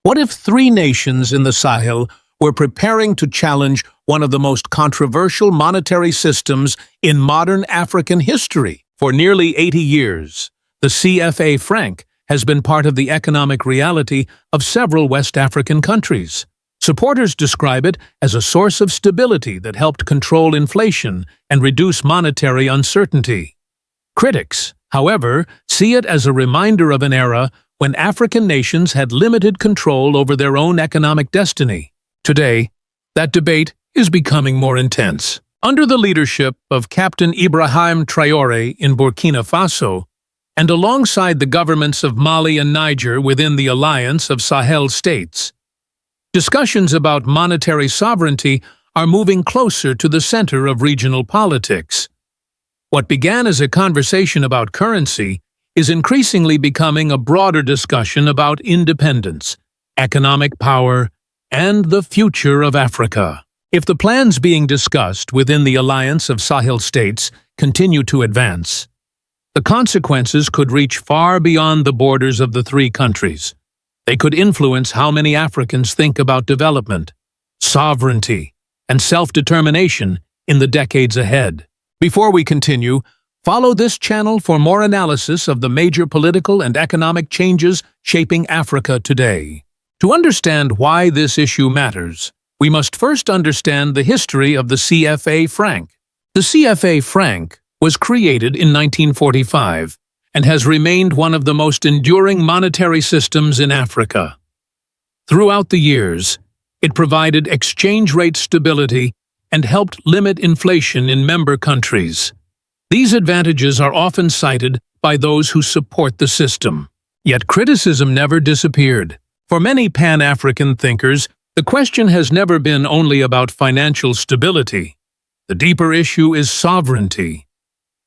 What if three nations in the Sahel were preparing to challenge one of the most controversial monetary systems in modern African history? For nearly 80 years, the CFA Franc has been part of the economic reality of several West African countries. Supporters describe it as a source of stability that helped control inflation and reduce monetary uncertainty. Critics, however, see it as a reminder of an era when African nations had limited control over their own economic destiny. Today, that debate is becoming more intense. Under the leadership of Captain IbrahimTraore in Burkina Faso, and alongside the governments of Mali and Niger within the Alliance of Sahel States, discussions about monetary sovereignty are moving closer to the center of regional politics. What began as a conversation about currency is increasingly becoming a broader discussion about independence, economic power, and the future of Africa. If the plans being discussed within the Alliance of Sahel States continue to advance, the consequences could reach far beyond the borders of the three countries. They could influence how many Africans think about development, sovereignty, and self-determination in the decades ahead. Before we continue, follow this channel for more analysis of the major political and economic changes shaping Africa today. To understand why this issue matters, we must first understand the history of the CFA franc. The CFA franc was created in 1945 and has remained one of the most enduring monetary systems in Africa. Throughout the years, it provided exchange rate stability and helped limit inflation in member countries. These advantages are often cited by those who support the system. Yet criticism never disappeared. For many Pan-African thinkers, the question has never been only about financial stability. The deeper issue is sovereignty.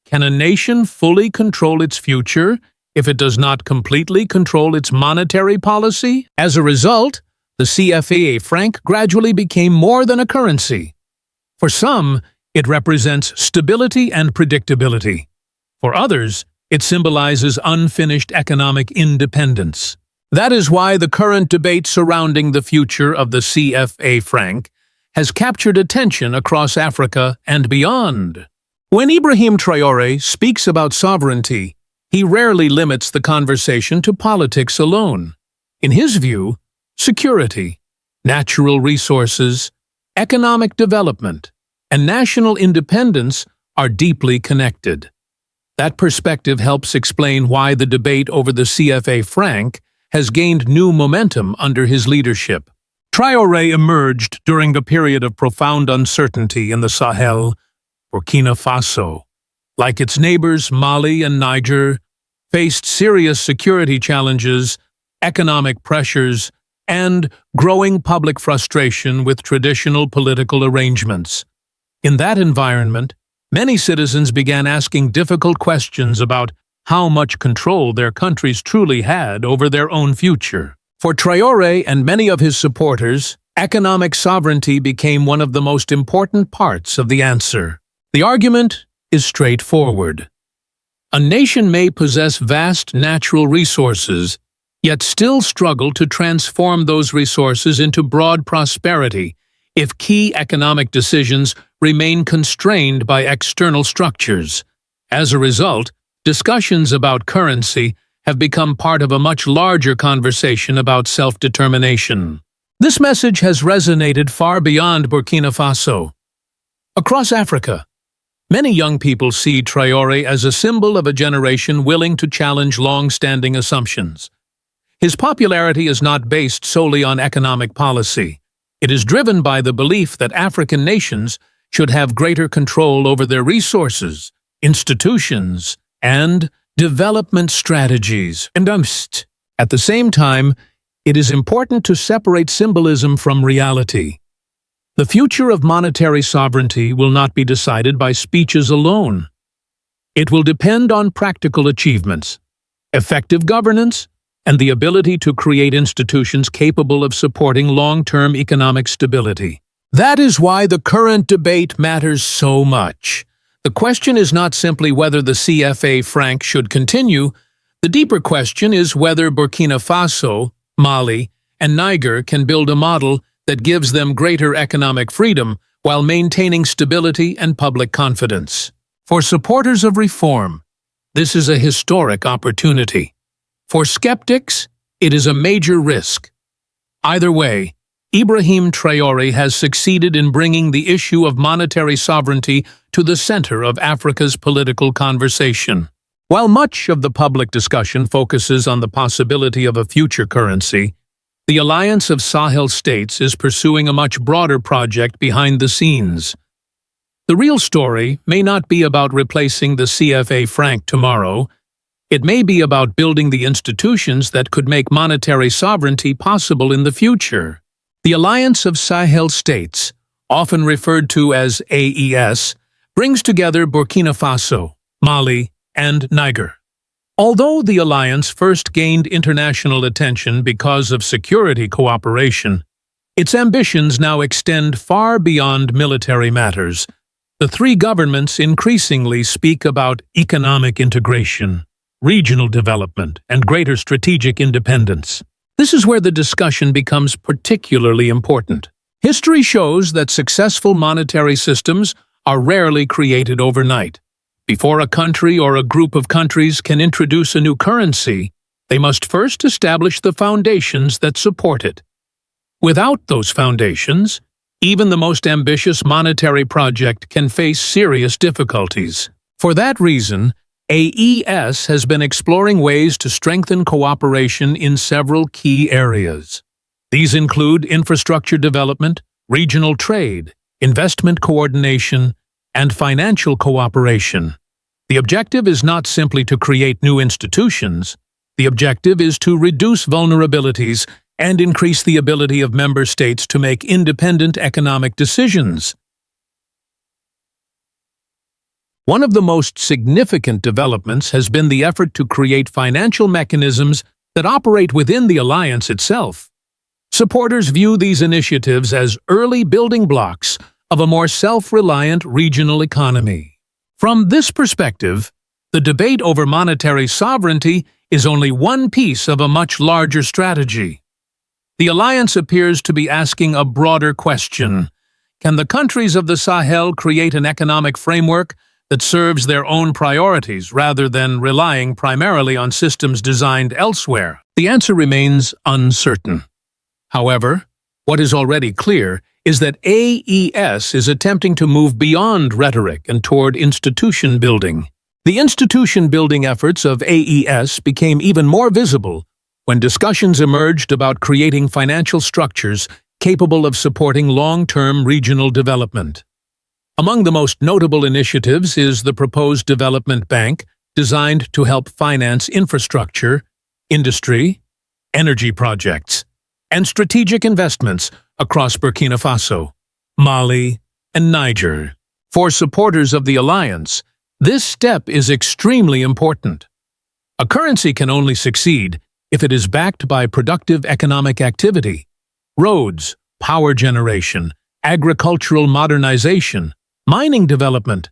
Can a nation fully control its future if it does not completely control its monetary policy? As a result, the CFA franc gradually became more than a currency. For some, it represents stability and predictability. For others, it symbolizes unfinished economic independence. That is why the current debate surrounding the future of the CFA franc has captured attention across Africa and beyond. When IbrahimTraore speaks about sovereignty, he rarely limits the conversation to politics alone. In his view, security, natural resources, economic development, and national independence are deeply connected. That perspective helps explain why the debate over the CFA franc has gained new momentum under his leadership. Traore emerged during a period of profound uncertainty in the Sahel. Burkina Faso, like its neighbors Mali and Niger, faced serious security challenges, economic pressures, and growing public frustration with traditional political arrangements. In that environment, many citizens began asking difficult questions about how much control their countries truly had over their own future. For Traore and many of his supporters, economic sovereignty became one of the most important parts of the answer. The argument is straightforward. A nation may possess vast natural resources, yet still struggle to transform those resources into broad prosperity if key economic decisions remain constrained by external structures. As a result, discussions about currency have become part of a much larger conversation about self-determination. This message has resonated far beyond Burkina Faso. Across Africa, many young people see Traore as a symbol of a generation willing to challenge long-standing assumptions. His popularity is not based solely on economic policy. It is driven by the belief that African nations should have greater control over their resources, institutions, and development strategies. At the same time, it is important to separate symbolism from reality. The future of monetary sovereignty will not be decided by speeches alone. It will depend on practical achievements, effective governance, and the ability to create institutions capable of supporting long-term economic stability. That is why the current debate matters so much. The question is not simply whether the CFA franc should continue. The deeper question is whether Burkina Faso, Mali, and Niger can build a model that gives them greater economic freedom while maintaining stability and public confidence. For supporters of reform, this is a historic opportunity. For skeptics, it is a major risk. Either way, IbrahimTraore has succeeded in bringing the issue of monetary sovereignty to the center of Africa's political conversation. While much of the public discussion focuses on the possibility of a future currency, the Alliance of Sahel States is pursuing a much broader project behind the scenes. The real story may not be about replacing the CFA Franc tomorrow. It may be about building the institutions that could make monetary sovereignty possible in the future. The Alliance of Sahel States, often referred to as AES, brings together Burkina Faso, Mali, and Niger. Although the alliance first gained international attention because of security cooperation, its ambitions now extend far beyond military matters. The three governments increasingly speak about economic integration, regional development, and greater strategic independence. This is where the discussion becomes particularly important. History shows that successful monetary systems are rarely created overnight. Before a country or a group of countries can introduce a new currency, they must first establish the foundations that support it. Without those foundations, even the most ambitious monetary project can face serious difficulties. For that reason, AES has been exploring ways to strengthen cooperation in several key areas. These include infrastructure development, regional trade, investment coordination, and financial cooperation. The objective is not simply to create new institutions. The objective is to reduce vulnerabilities and increase the ability of member states to make independent economic decisions. One of the most significant developments has been the effort to create financial mechanisms that operate within the alliance itself. Supporters view these initiatives as early building blocks of a more self-reliant regional economy. From this perspective, the debate over monetary sovereignty is only one piece of a much larger strategy. The alliance appears to be asking a broader question. Can the countries of the Sahel create an economic framework that serves their own priorities rather than relying primarily on systems designed elsewhere? The answer remains uncertain. However, what is already clear is that AES is attempting to move beyond rhetoric and toward institution building. The institution-building efforts of AES became even more visible when discussions emerged about creating financial structures capable of supporting long-term regional development. Among the most notable initiatives is the proposed development bank designed to help finance infrastructure, industry, energy projects, and strategic investments across Burkina Faso, Mali, and Niger. For supporters of the alliance, this step is extremely important. A currency can only succeed if it is backed by productive economic activity. Roads, power generation, agricultural modernization, mining development,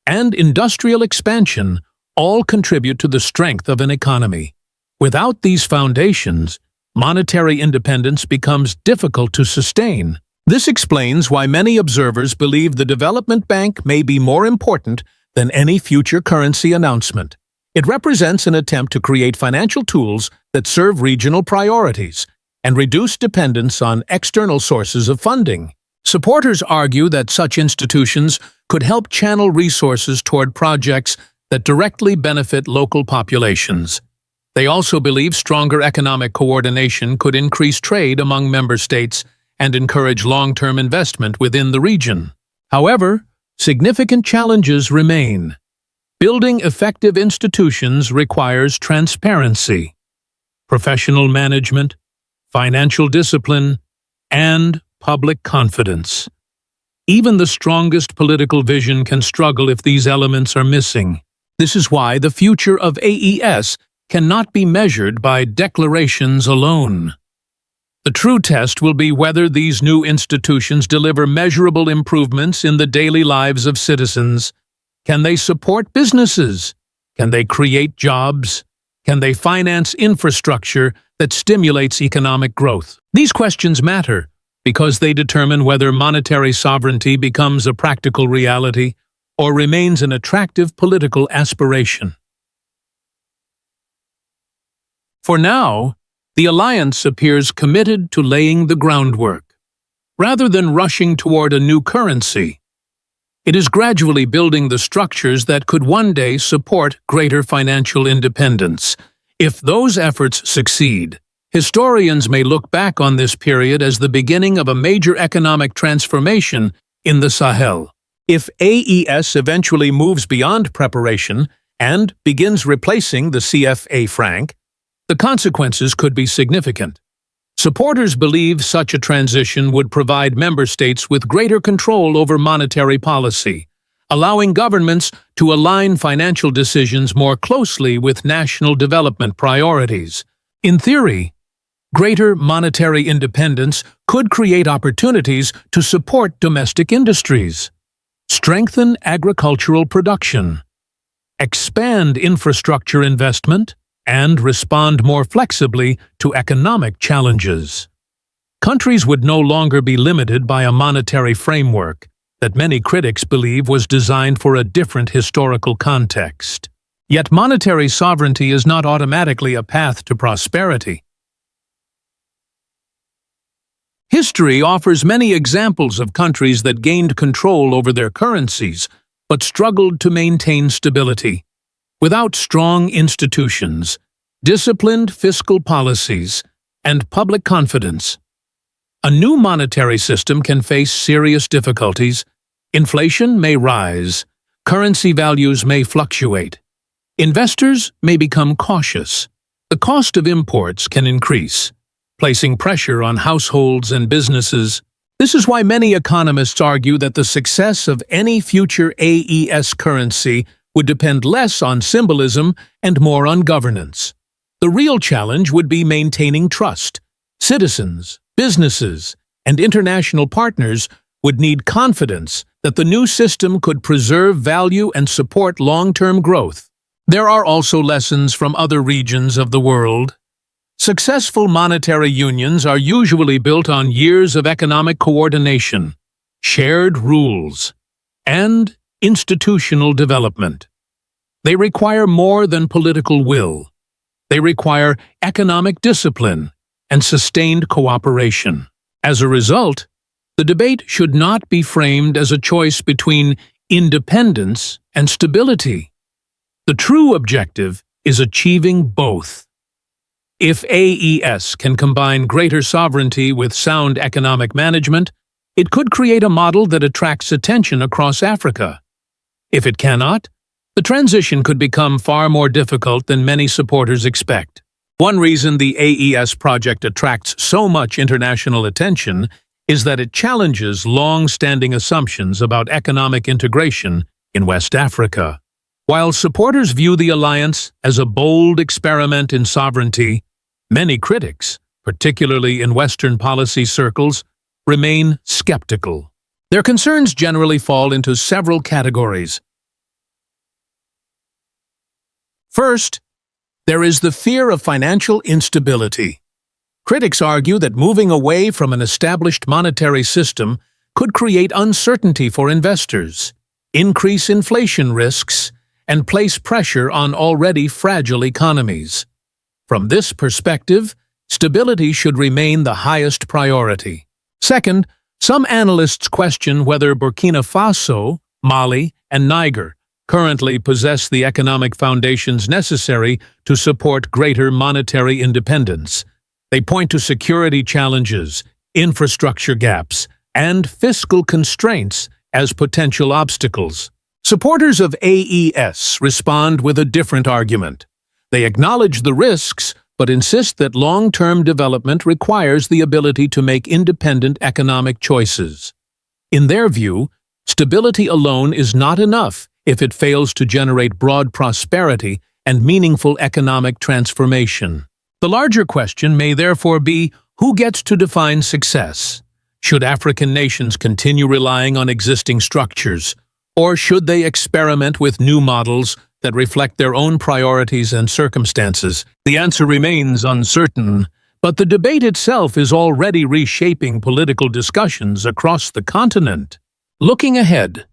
and industrial expansion all contribute to the strength of an economy. Without these foundations, monetary independence becomes difficult to sustain. This explains why many observers believe the development bank may be more important than any future currency announcement. It represents an attempt to create financial tools that serve regional priorities and reduce dependence on external sources of funding. Supporters argue that such institutions could help channel resources toward projects that directly benefit local populations. They also believe stronger economic coordination could increase trade among member states and encourage long-term investment within the region. However, significant challenges remain. Building effective institutions requires transparency, professional management, financial discipline, and public confidence. Even the strongest political vision can struggle if these elements are missing. This is why the future of AES cannot be measured by declarations alone. The true test will be whether these new institutions deliver measurable improvements in the daily lives of citizens. Can they support businesses? Can they create jobs? Can they finance infrastructure that stimulates economic growth? These questions matter because they determine whether monetary sovereignty becomes a practical reality or remains an attractive political aspiration. For now, the alliance appears committed to laying the groundwork. Rather than rushing toward a new currency, it is gradually building the structures that could one day support greater financial independence. If those efforts succeed, historians may look back on this period as the beginning of a major economic transformation in the Sahel. If AES eventually moves beyond preparation and begins replacing the CFA Franc, the consequences could be significant. Supporters believe such a transition would provide member states with greater control over monetary policy, allowing governments to align financial decisions more closely with national development priorities. In theory, greater monetary independence could create opportunities to support domestic industries, strengthen agricultural production, expand infrastructure investment, and respond more flexibly to economic challenges. Countries would no longer be limited by a monetary framework that many critics believe was designed for a different historical context. Yet monetary sovereignty is not automatically a path to prosperity. History offers many examples of countries that gained control over their currencies but struggled to maintain stability. Without strong institutions, disciplined fiscal policies, and public confidence, a new monetary system can face serious difficulties. Inflation may rise, currency values may fluctuate, investors may become cautious, the cost of imports can increase, placing pressure on households and businesses. This is why many economists argue that the success of any future AES currency would depend less on symbolism and more on governance. The real challenge would be maintaining trust. Citizens, businesses, and international partners would need confidence that the new system could preserve value and support long-term growth. There are also lessons from other regions of the world. Successful monetary unions are usually built on years of economic coordination, shared rules, and institutional development. They require more than political will. They require economic discipline and sustained cooperation. As a result, the debate should not be framed as a choice between independence and stability. The true objective is achieving both. If AES can combine greater sovereignty with sound economic management, it could create a model that attracts attention across Africa. If it cannot, the transition could become far more difficult than many supporters expect. One reason the AES project attracts so much international attention is that it challenges long-standing assumptions about economic integration in West Africa. While supporters view the alliance as a bold experiment in sovereignty, many critics, particularly in Western policy circles, remain skeptical. Their concerns generally fall into several categories. First, there is the fear of financial instability. Critics argue that moving away from an established monetary system could create uncertainty for investors, increase inflation risks, and place pressure on already fragile economies. From this perspective, stability should remain the highest priority. Second, some analysts question whether Burkina Faso, Mali, and Niger currently possess the economic foundations necessary to support greater monetary independence. They point to security challenges, infrastructure gaps, and fiscal constraints as potential obstacles. Supporters of AES respond with a different argument. They acknowledge the risks, but insist that long-term development requires the ability to make independent economic choices. In their view, stability alone is not enough if it fails to generate broad prosperity and meaningful economic transformation. The larger question may therefore be, who gets to define success? Should African nations continue relying on existing structures, or should they experiment with new models that reflect their own priorities and circumstances? The answer remains uncertain, but the debate itself is already reshaping political discussions across the continent. Looking ahead,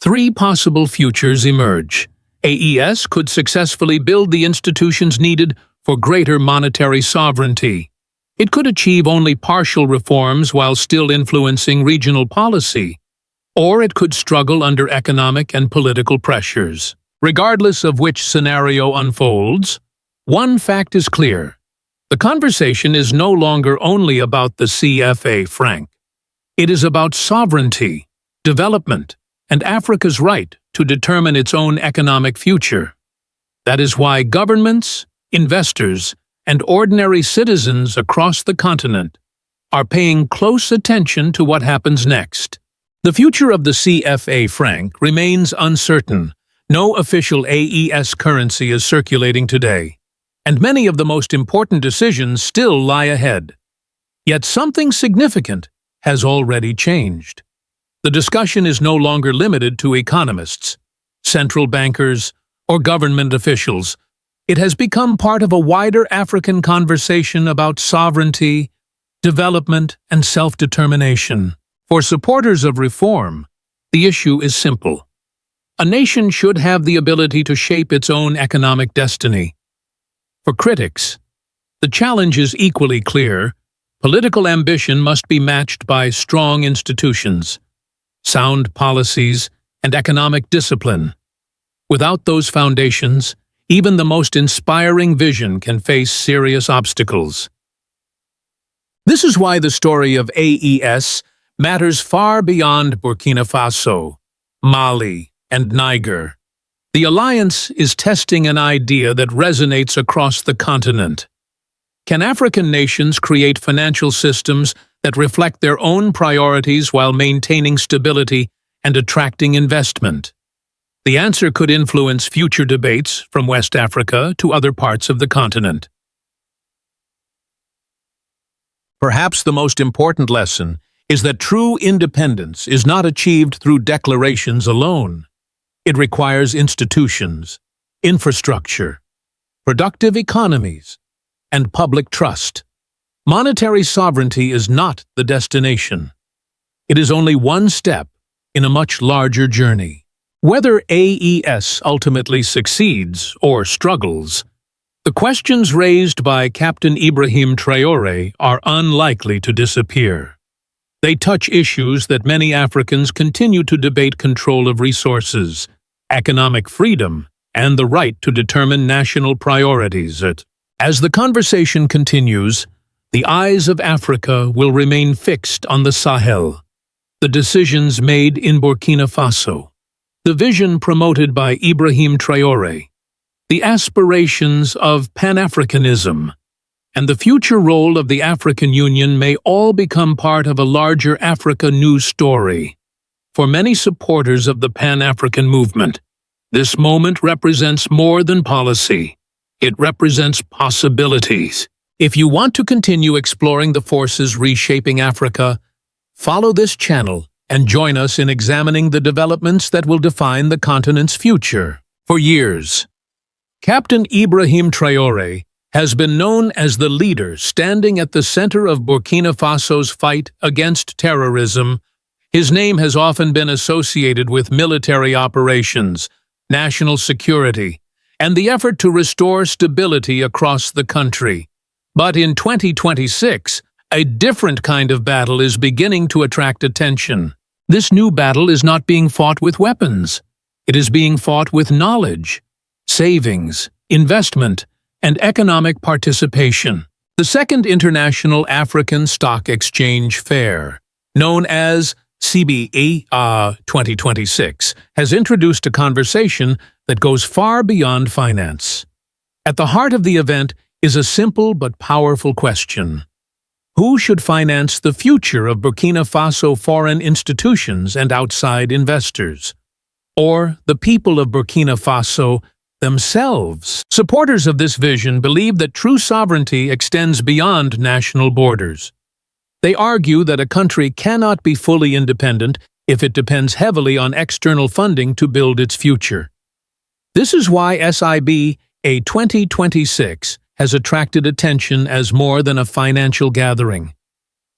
three possible futures emerge. AES could successfully build the institutions needed for greater monetary sovereignty. It could achieve only partial reforms while still influencing regional policy, or it could struggle under economic and political pressures. Regardless of which scenario unfolds, one fact is clear. The conversation is no longer only about the CFA Franc. It is about sovereignty, development, and Africa's right to determine its own economic future. That is why governments, investors, and ordinary citizens across the continent are paying close attention to what happens next. The future of the CFA Franc remains uncertain. No official AES currency is circulating today, and many of the most important decisions still lie ahead. Yet something significant has already changed. The discussion is no longer limited to economists, central bankers, or government officials. It has become part of a wider African conversation about sovereignty, development, and self-determination. For supporters of reform, the issue is simple. A nation should have the ability to shape its own economic destiny. For critics, the challenge is equally clear. Political ambition must be matched by strong institutions, sound policies, and economic discipline. Without those foundations, even the most inspiring vision can face serious obstacles. This is why the story of AES matters far beyond Burkina Faso, Mali, and Niger. The alliance is testing an idea that resonates across the continent. Can African nations create financial systems that reflect their own priorities while maintaining stability and attracting investment? The answer could influence future debates from West Africa to other parts of the continent. Perhaps the most important lesson is that true independence is not achieved through declarations alone. It requires institutions, infrastructure, productive economies, and public trust. Monetary sovereignty is not the destination. It is only one step in a much larger journey. Whether AES ultimately succeeds or struggles, the questions raised by Captain IbrahimTraore are unlikely to disappear. They touch issues that many Africans continue to debate: control of resources, economic freedom, and the right to determine national priorities. As the conversation continues, the eyes of Africa will remain fixed on the Sahel, the decisions made in Burkina Faso, the vision promoted by IbrahimTraore, the aspirations of Pan-Africanism, and the future role of the African Union may all become part of a larger Africa news story. For many supporters of the Pan-African movement, this moment represents more than policy. It represents possibilities. If you want to continue exploring the forces reshaping Africa, follow this channel and join us in examining the developments that will define the continent's future. For years, Captain IbrahimTraore has been known as the leader standing at the center of Burkina Faso's fight against terrorism. His name has often been associated with military operations, national security, and the effort to restore stability across the country. But in 2026, a different kind of battle is beginning to attract attention. This new battle is not being fought with weapons. It is being fought with knowledge, savings, investment, and economic participation. The Second International African Stock Exchange Fair, known as CBE 2026, has introduced a conversation that goes far beyond finance. At the heart of the event is a simple but powerful question. Who should finance the future of Burkina Faso foreign institutions and outside investors? Or the people of Burkina Faso themselves? Supporters of this vision believe that true sovereignty extends beyond national borders. They argue that a country cannot be fully independent if it depends heavily on external funding to build its future. This is why SIBA 2026 has attracted attention as more than a financial gathering.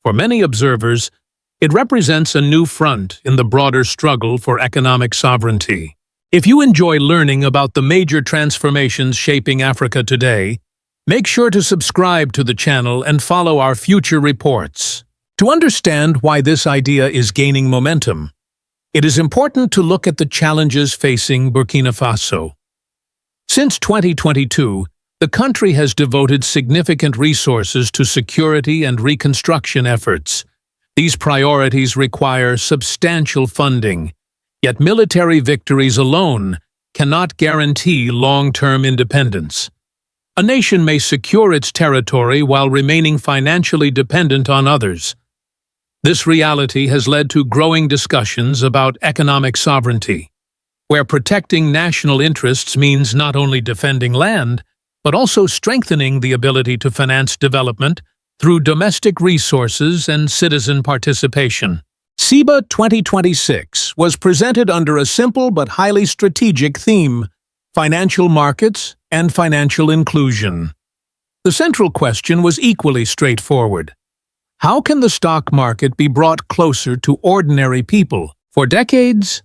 For many observers, it represents a new front in the broader struggle for economic sovereignty. If you enjoy learning about the major transformations shaping Africa today, make sure to subscribe to the channel and follow our future reports. To understand why this idea is gaining momentum, it is important to look at the challenges facing Burkina Faso. Since 2022, the country has devoted significant resources to security and reconstruction efforts. These priorities require substantial funding, yet military victories alone cannot guarantee long-term independence. A nation may secure its territory while remaining financially dependent on others. This reality has led to growing discussions about economic sovereignty, where protecting national interests means not only defending land, but also strengthening the ability to finance development through domestic resources and citizen participation. SIBA 2026 was presented under a simple but highly strategic theme: financial markets and financial inclusion. The central question was equally straightforward. How can the stock market be brought closer to ordinary people? For decades,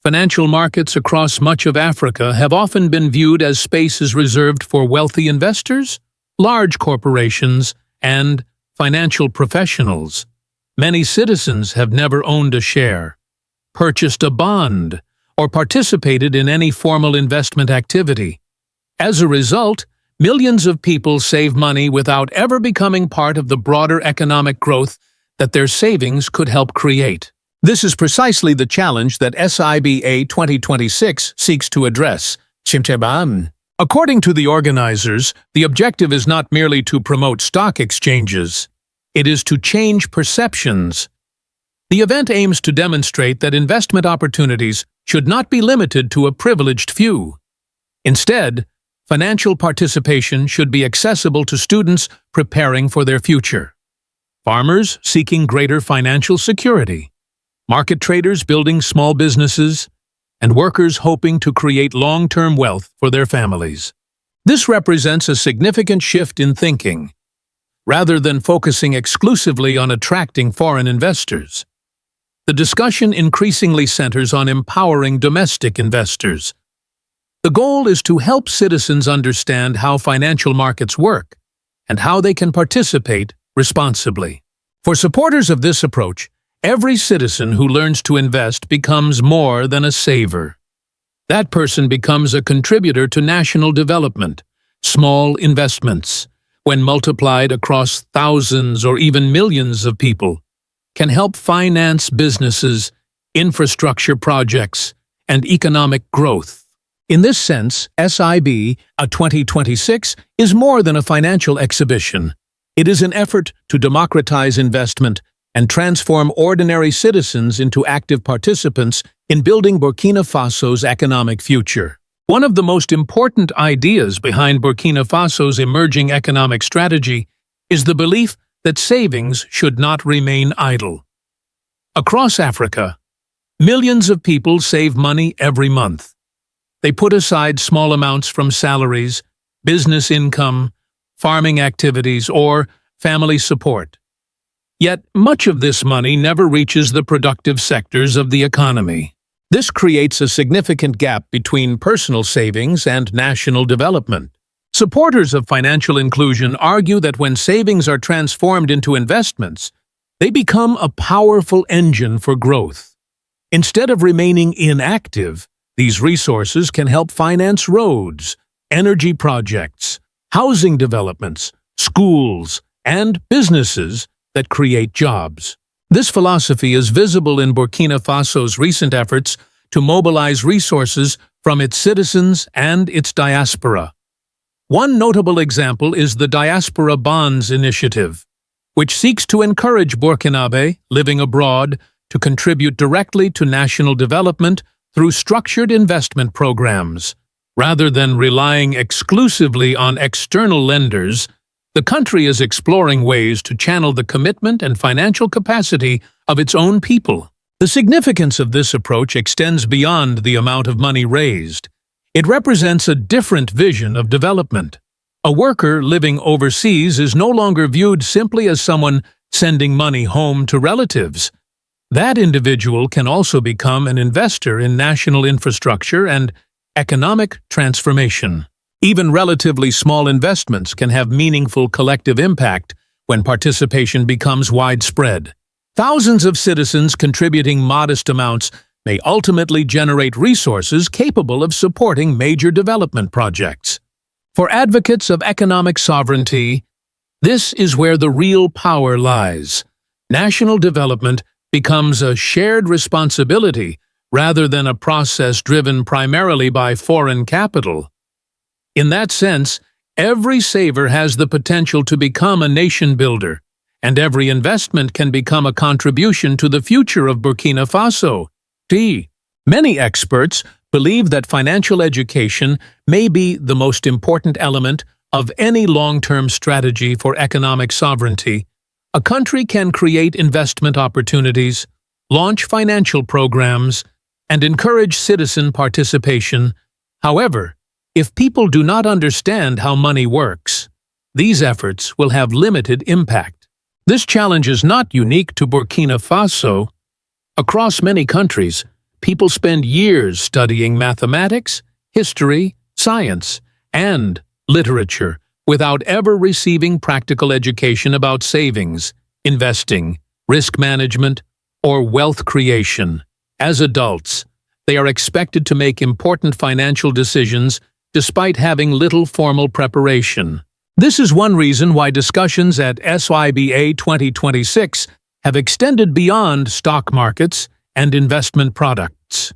financial markets across much of Africa have often been viewed as spaces reserved for wealthy investors, large corporations, and financial professionals. Many citizens have never owned a share, purchased a bond, or participated in any formal investment activity. As a result, millions of people save money without ever becoming part of the broader economic growth that their savings could help create. This is precisely the challenge that SIBA 2026 seeks to address. According to the organizers, the objective is not merely to promote stock exchanges. It is to change perceptions. The event aims to demonstrate that investment opportunities should not be limited to a privileged few. Instead, financial participation should be accessible to students preparing for their future, farmers seeking greater financial security, market traders building small businesses, and workers hoping to create long-term wealth for their families. This represents a significant shift in thinking. Rather than focusing exclusively on attracting foreign investors, the discussion increasingly centers on empowering domestic investors. The goal is to help citizens understand how financial markets work and how they can participate responsibly. For supporters of this approach, every citizen who learns to invest becomes more than a saver. That person becomes a contributor to national development. Small investments, when multiplied across thousands or even millions of people, can help finance businesses, infrastructure projects, and economic growth. In this sense, SIBA 2026 is more than a financial exhibition. It is an effort to democratize investment and transform ordinary citizens into active participants in building Burkina Faso's economic future. One of the most important ideas behind Burkina Faso's emerging economic strategy is the belief that savings should not remain idle. Across Africa, millions of people save money every month. They put aside small amounts from salaries, business income, farming activities, or family support. Yet, much of this money never reaches the productive sectors of the economy. This creates a significant gap between personal savings and national development. Supporters of financial inclusion argue that when savings are transformed into investments, they become a powerful engine for growth. Instead of remaining inactive, these resources can help finance roads, energy projects, housing developments, schools, and businesses that create jobs. This philosophy is visible in Burkina Faso's recent efforts to mobilize resources from its citizens and its diaspora. One notable example is the Diaspora Bonds Initiative, which seeks to encourage Burkinabe living abroad to contribute directly to national development through structured investment programs. Rather than relying exclusively on external lenders, the country is exploring ways to channel the commitment and financial capacity of its own people. The significance of this approach extends beyond the amount of money raised. It represents a different vision of development. A worker living overseas is no longer viewed simply as someone sending money home to relatives. That individual can also become an investor in national infrastructure and economic transformation. Even relatively small investments can have meaningful collective impact when participation becomes widespread. Thousands of citizens contributing modest amounts may ultimately generate resources capable of supporting major development projects. For advocates of economic sovereignty, this is where the real power lies. National development becomes a shared responsibility rather than a process driven primarily by foreign capital. In that sense, every saver has the potential to become a nation builder, and every investment can become a contribution to the future of Burkina Faso. Many experts believe that financial education may be the most important element of any long-term strategy for economic sovereignty. A country can create investment opportunities, launch financial programs, and encourage citizen participation. However, if people do not understand how money works, these efforts will have limited impact. This challenge is not unique to Burkina Faso. Across many countries, people spend years studying mathematics, history, science, and literature without ever receiving practical education about savings, investing, risk management, or wealth creation. As adults, they are expected to make important financial decisions despite having little formal preparation. This is one reason why discussions at SIBA 2026 have extended beyond stock markets and investment products.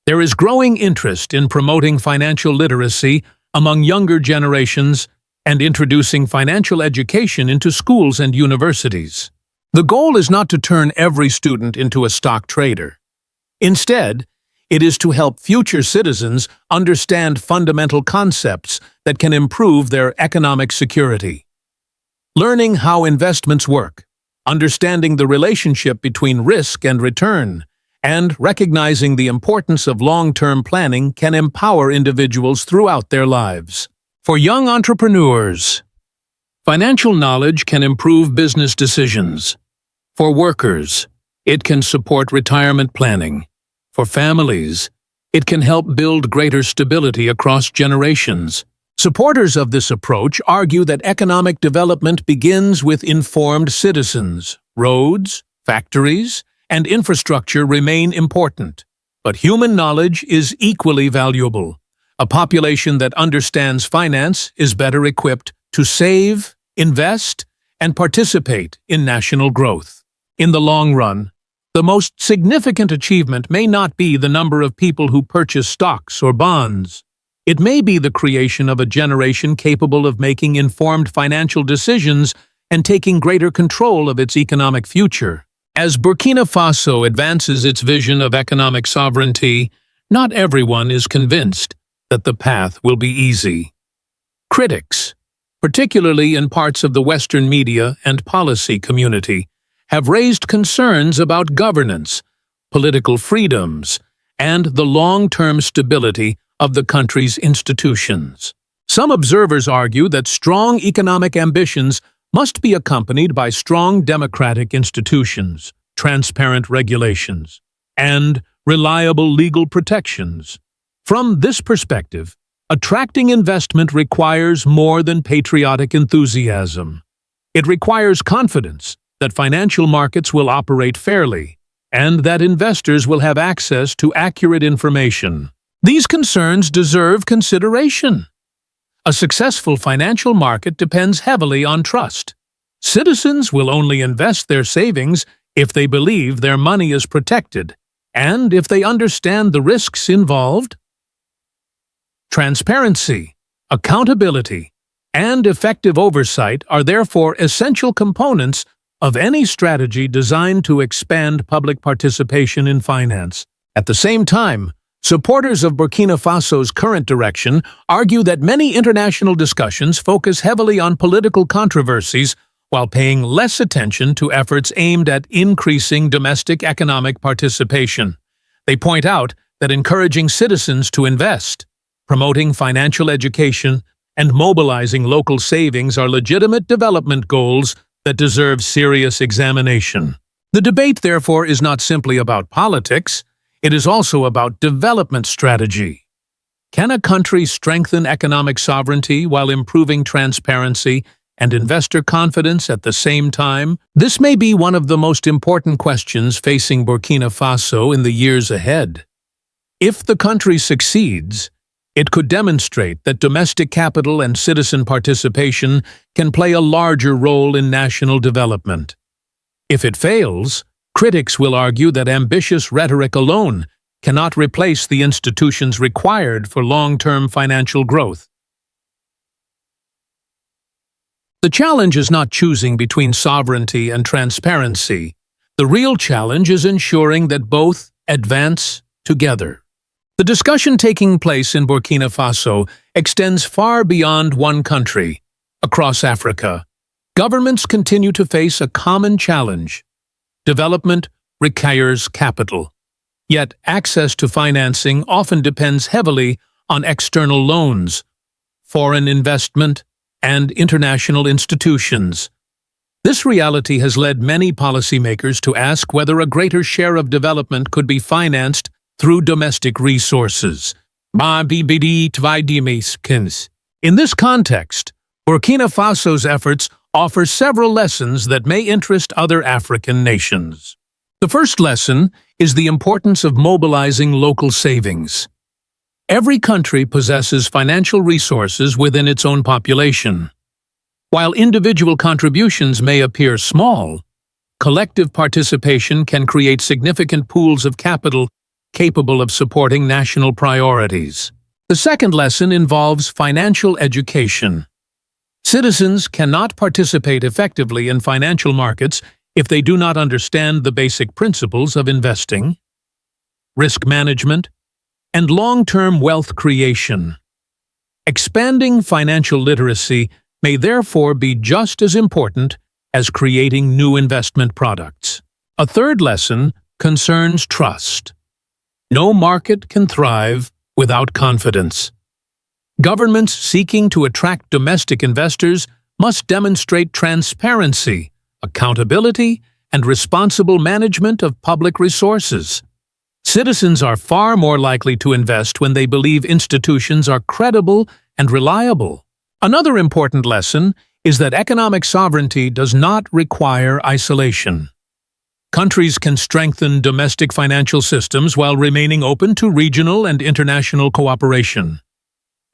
There is growing interest in promoting financial literacy among younger generations and introducing financial education into schools and universities. The goal is not to turn every student into a stock trader. Instead, it is to help future citizens understand fundamental concepts that can improve their economic security. Learning how investments work, understanding the relationship between risk and return, and recognizing the importance of long-term planning can empower individuals throughout their lives. For young entrepreneurs, financial knowledge can improve business decisions. For workers, it can support retirement planning. For families, it can help build greater stability across generations. Supporters of this approach argue that economic development begins with informed citizens. Roads, factories, and infrastructure remain important, but human knowledge is equally valuable. A population that understands finance is better equipped to save, invest, and participate in national growth. In the long run, the most significant achievement may not be the number of people who purchase stocks or bonds. It may be the creation of a generation capable of making informed financial decisions and taking greater control of its economic future. As Burkina Faso advances its vision of economic sovereignty, not everyone is convinced that the path will be easy. Critics, particularly in parts of the Western media and policy community, have raised concerns about governance, political freedoms, and the long-term stability of the country's institutions. Some observers argue that strong economic ambitions must be accompanied by strong democratic institutions, transparent regulations, and reliable legal protections. From this perspective, attracting investment requires more than patriotic enthusiasm. It requires confidence that financial markets will operate fairly, and that investors will have access to accurate information. These concerns deserve consideration. A successful financial market depends heavily on trust. Citizens will only invest their savings if they believe their money is protected, and if they understand the risks involved. Transparency, accountability, and effective oversight are therefore essential components of any strategy designed to expand public participation in finance. At the same time, supporters of Burkina Faso's current direction argue that many international discussions focus heavily on political controversies while paying less attention to efforts aimed at increasing domestic economic participation. They point out that encouraging citizens to invest, promoting financial education, and mobilizing local savings are legitimate development goals that deserve serious examination. The debate, therefore, is not simply about politics, it is also about development strategy. Can a country strengthen economic sovereignty while improving transparency and investor confidence at the same time? This may be one of the most important questions facing Burkina Faso in the years ahead. If the country succeeds, it could demonstrate that domestic capital and citizen participation can play a larger role in national development. If it fails, critics will argue that ambitious rhetoric alone cannot replace the institutions required for long-term financial growth. The challenge is not choosing between sovereignty and transparency. The real challenge is ensuring that both advance together. The discussion taking place in Burkina Faso extends far beyond one country. Across Africa, governments continue to face a common challenge. Development requires capital. Yet access to financing often depends heavily on external loans, foreign investment, and international institutions. This reality has led many policymakers to ask whether a greater share of development could be financed through domestic resources. In this context, Burkina Faso's efforts offer several lessons that may interest other African nations. The first lesson is the importance of mobilizing local savings. Every country possesses financial resources within its own population. While individual contributions may appear small, collective participation can create significant pools of capital capable of supporting national priorities. The second lesson involves financial education. Citizens cannot participate effectively in financial markets if they do not understand the basic principles of investing, risk management, and long-term wealth creation. Expanding financial literacy may therefore be just as important as creating new investment products. A third lesson concerns trust. No market can thrive without confidence. Governments seeking to attract domestic investors must demonstrate transparency, accountability, and responsible management of public resources. Citizens are far more likely to invest when they believe institutions are credible and reliable. Another important lesson is that economic sovereignty does not require isolation. Countries can strengthen domestic financial systems while remaining open to regional and international cooperation.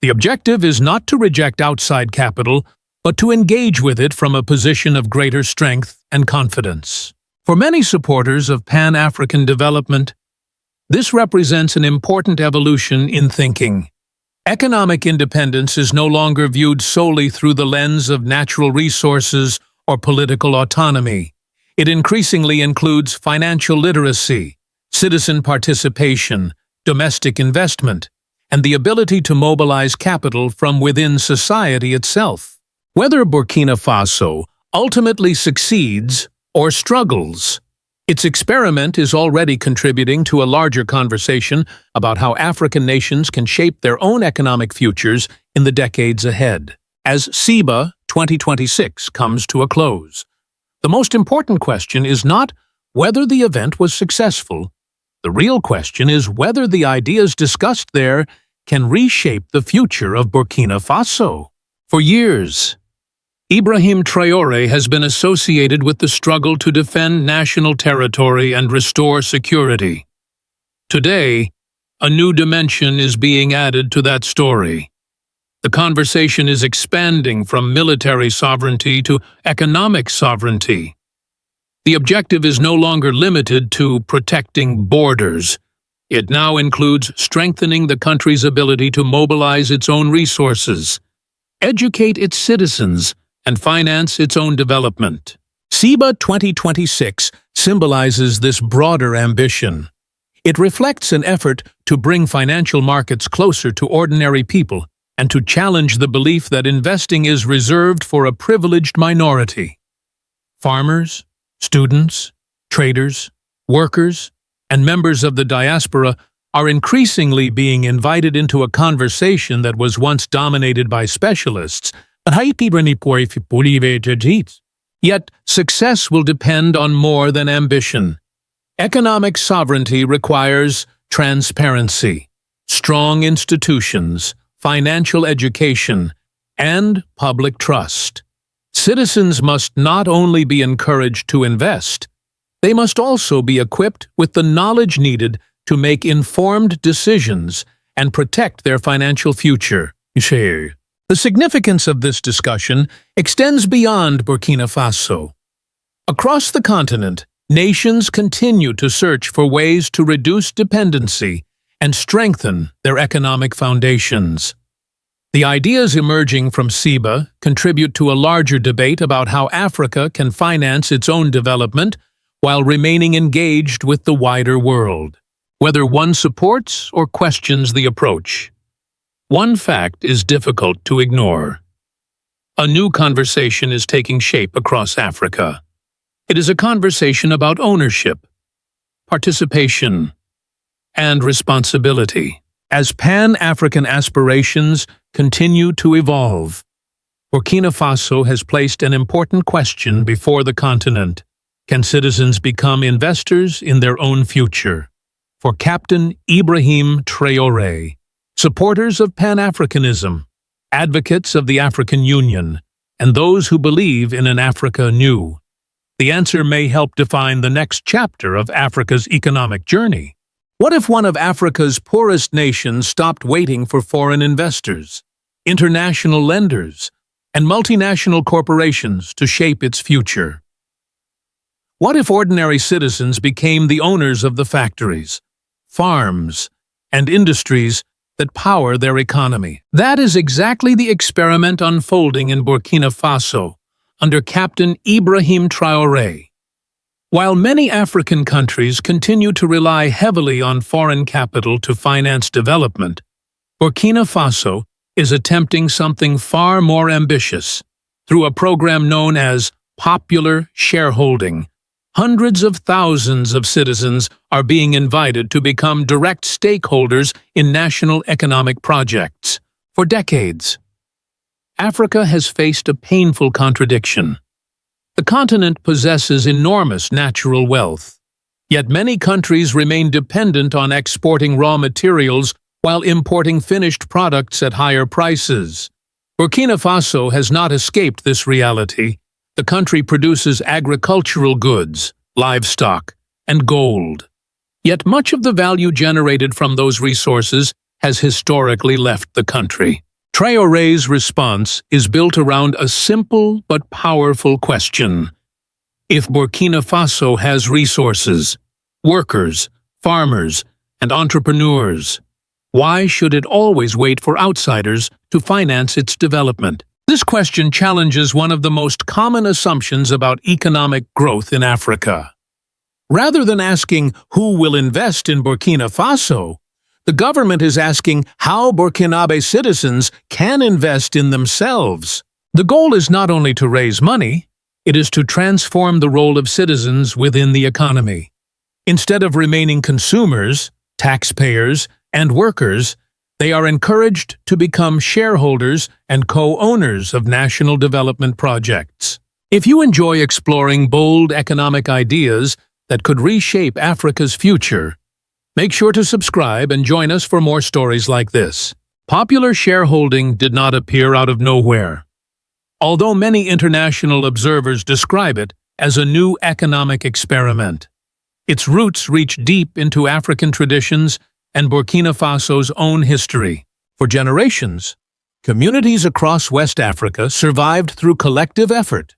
The objective is not to reject outside capital, but to engage with it from a position of greater strength and confidence. For many supporters of Pan-African development, this represents an important evolution in thinking. Economic independence is no longer viewed solely through the lens of natural resources or political autonomy. It increasingly includes financial literacy, citizen participation, domestic investment, and the ability to mobilize capital from within society itself. Whether Burkina Faso ultimately succeeds or struggles, its experiment is already contributing to a larger conversation about how African nations can shape their own economic futures in the decades ahead. As CIBA 2026 comes to a close, the most important question is not whether the event was successful. The real question is whether the ideas discussed there can reshape the future of Burkina Faso. For years, IbrahimTraore has been associated with the struggle to defend national territory and restore security. Today, a new dimension is being added to that story. The conversation is expanding from military sovereignty to economic sovereignty. The objective is no longer limited to protecting borders. It now includes strengthening the country's ability to mobilize its own resources, educate its citizens, and finance its own development. CIBA 2026 symbolizes this broader ambition. It reflects an effort to bring financial markets closer to ordinary people and to challenge the belief that investing is reserved for a privileged minority. Farmers, students, traders, workers, and members of the diaspora are increasingly being invited into a conversation that was once dominated by specialists. Yet, success will depend on more than ambition. Economic sovereignty requires transparency, strong institutions, financial education, and public trust. Citizens must not only be encouraged to invest, they must also be equipped with the knowledge needed to make informed decisions and protect their financial future. The significance of this discussion extends beyond Burkina Faso. Across the continent, nations continue to search for ways to reduce dependency and strengthen their economic foundations. The ideas emerging from CEBA contribute to a larger debate about how Africa can finance its own development while remaining engaged with the wider world. Whether one supports or questions the approach, one fact is difficult to ignore. A new conversation is taking shape across Africa. It is a conversation about ownership, participation, and responsibility. As Pan-African aspirations continue to evolve, Burkina Faso has placed an important question before the continent. Can citizens become investors in their own future? For Captain IbrahimTraore, supporters of Pan-Africanism, advocates of the African Union, and those who believe in an Africa new, the answer may help define the next chapter of Africa's economic journey. What if one of Africa's poorest nations stopped waiting for foreign investors, international lenders, and multinational corporations to shape its future? What if ordinary citizens became the owners of the factories, farms, and industries that power their economy? That is exactly the experiment unfolding in Burkina Faso under Captain IbrahimTraore. While many African countries continue to rely heavily on foreign capital to finance development, Burkina Faso is attempting something far more ambitious. Through a program known as popular shareholding, hundreds of thousands of citizens are being invited to become direct stakeholders in national economic projects. For decades, Africa has faced a painful contradiction. The continent possesses enormous natural wealth, yet many countries remain dependent on exporting raw materials while importing finished products at higher prices. Burkina Faso has not escaped this reality. The country produces agricultural goods, livestock, and gold. Yet much of the value generated from those resources has historically left the country. Traore's response is built around a simple but powerful question. If Burkina Faso has resources, workers, farmers, and entrepreneurs, why should it always wait for outsiders to finance its development? This question challenges one of the most common assumptions about economic growth in Africa. Rather than asking who will invest in Burkina Faso, the government is asking how Burkinabe citizens can invest in themselves. The goal is not only to raise money, it is to transform the role of citizens within the economy. Instead of remaining consumers, taxpayers, and workers, they are encouraged to become shareholders and co-owners of national development projects. If you enjoy exploring bold economic ideas that could reshape Africa's future, make sure to subscribe and join us for more stories like this. Popular shareholding did not appear out of nowhere. Although many international observers describe it as a new economic experiment, its roots reach deep into African traditions and Burkina Faso's own history. For generations, communities across West Africa survived through collective effort.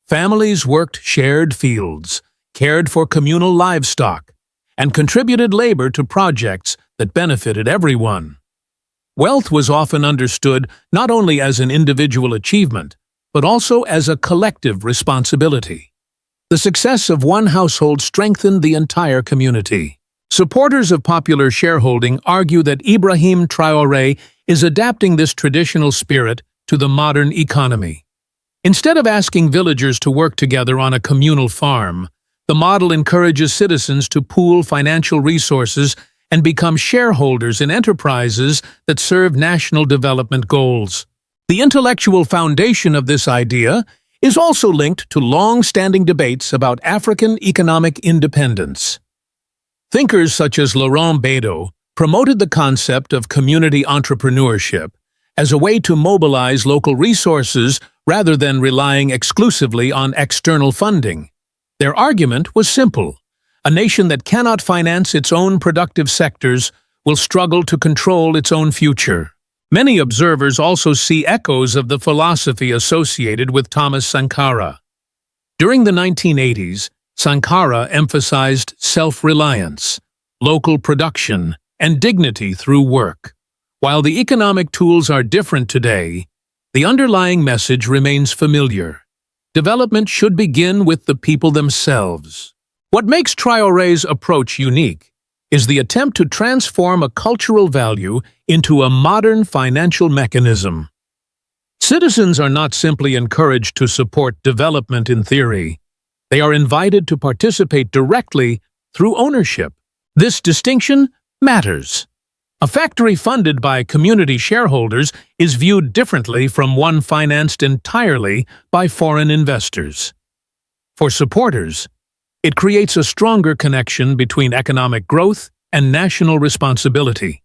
Families worked shared fields, cared for communal livestock, and contributed labor to projects that benefited everyone. Wealth was often understood not only as an individual achievement, but also as a collective responsibility. The success of one household strengthened the entire community. Supporters of popular shareholding argue that IbrahimTraore is adapting this traditional spirit to the modern economy. Instead of asking villagers to work together on a communal farm, the model encourages citizens to pool financial resources and become shareholders in enterprises that serve national development goals. The intellectual foundation of this idea is also linked to long-standing debates about African economic independence. Thinkers such as Laurent Gbagbo promoted the concept of community entrepreneurship as a way to mobilize local resources rather than relying exclusively on external funding. Their argument was simple. A nation that cannot finance its own productive sectors will struggle to control its own future. Many observers also see echoes of the philosophy associated with Thomas Sankara. During the 1980s, Sankara emphasized self-reliance, local production, and dignity through work. While the economic tools are different today, the underlying message remains familiar. Development should begin with the people themselves. What makes Traore's approach unique is the attempt to transform a cultural value into a modern financial mechanism. Citizens are not simply encouraged to support development in theory. They are invited to participate directly through ownership. This distinction matters. A factory funded by community shareholders is viewed differently from one financed entirely by foreign investors. For supporters, it creates a stronger connection between economic growth and national responsibility.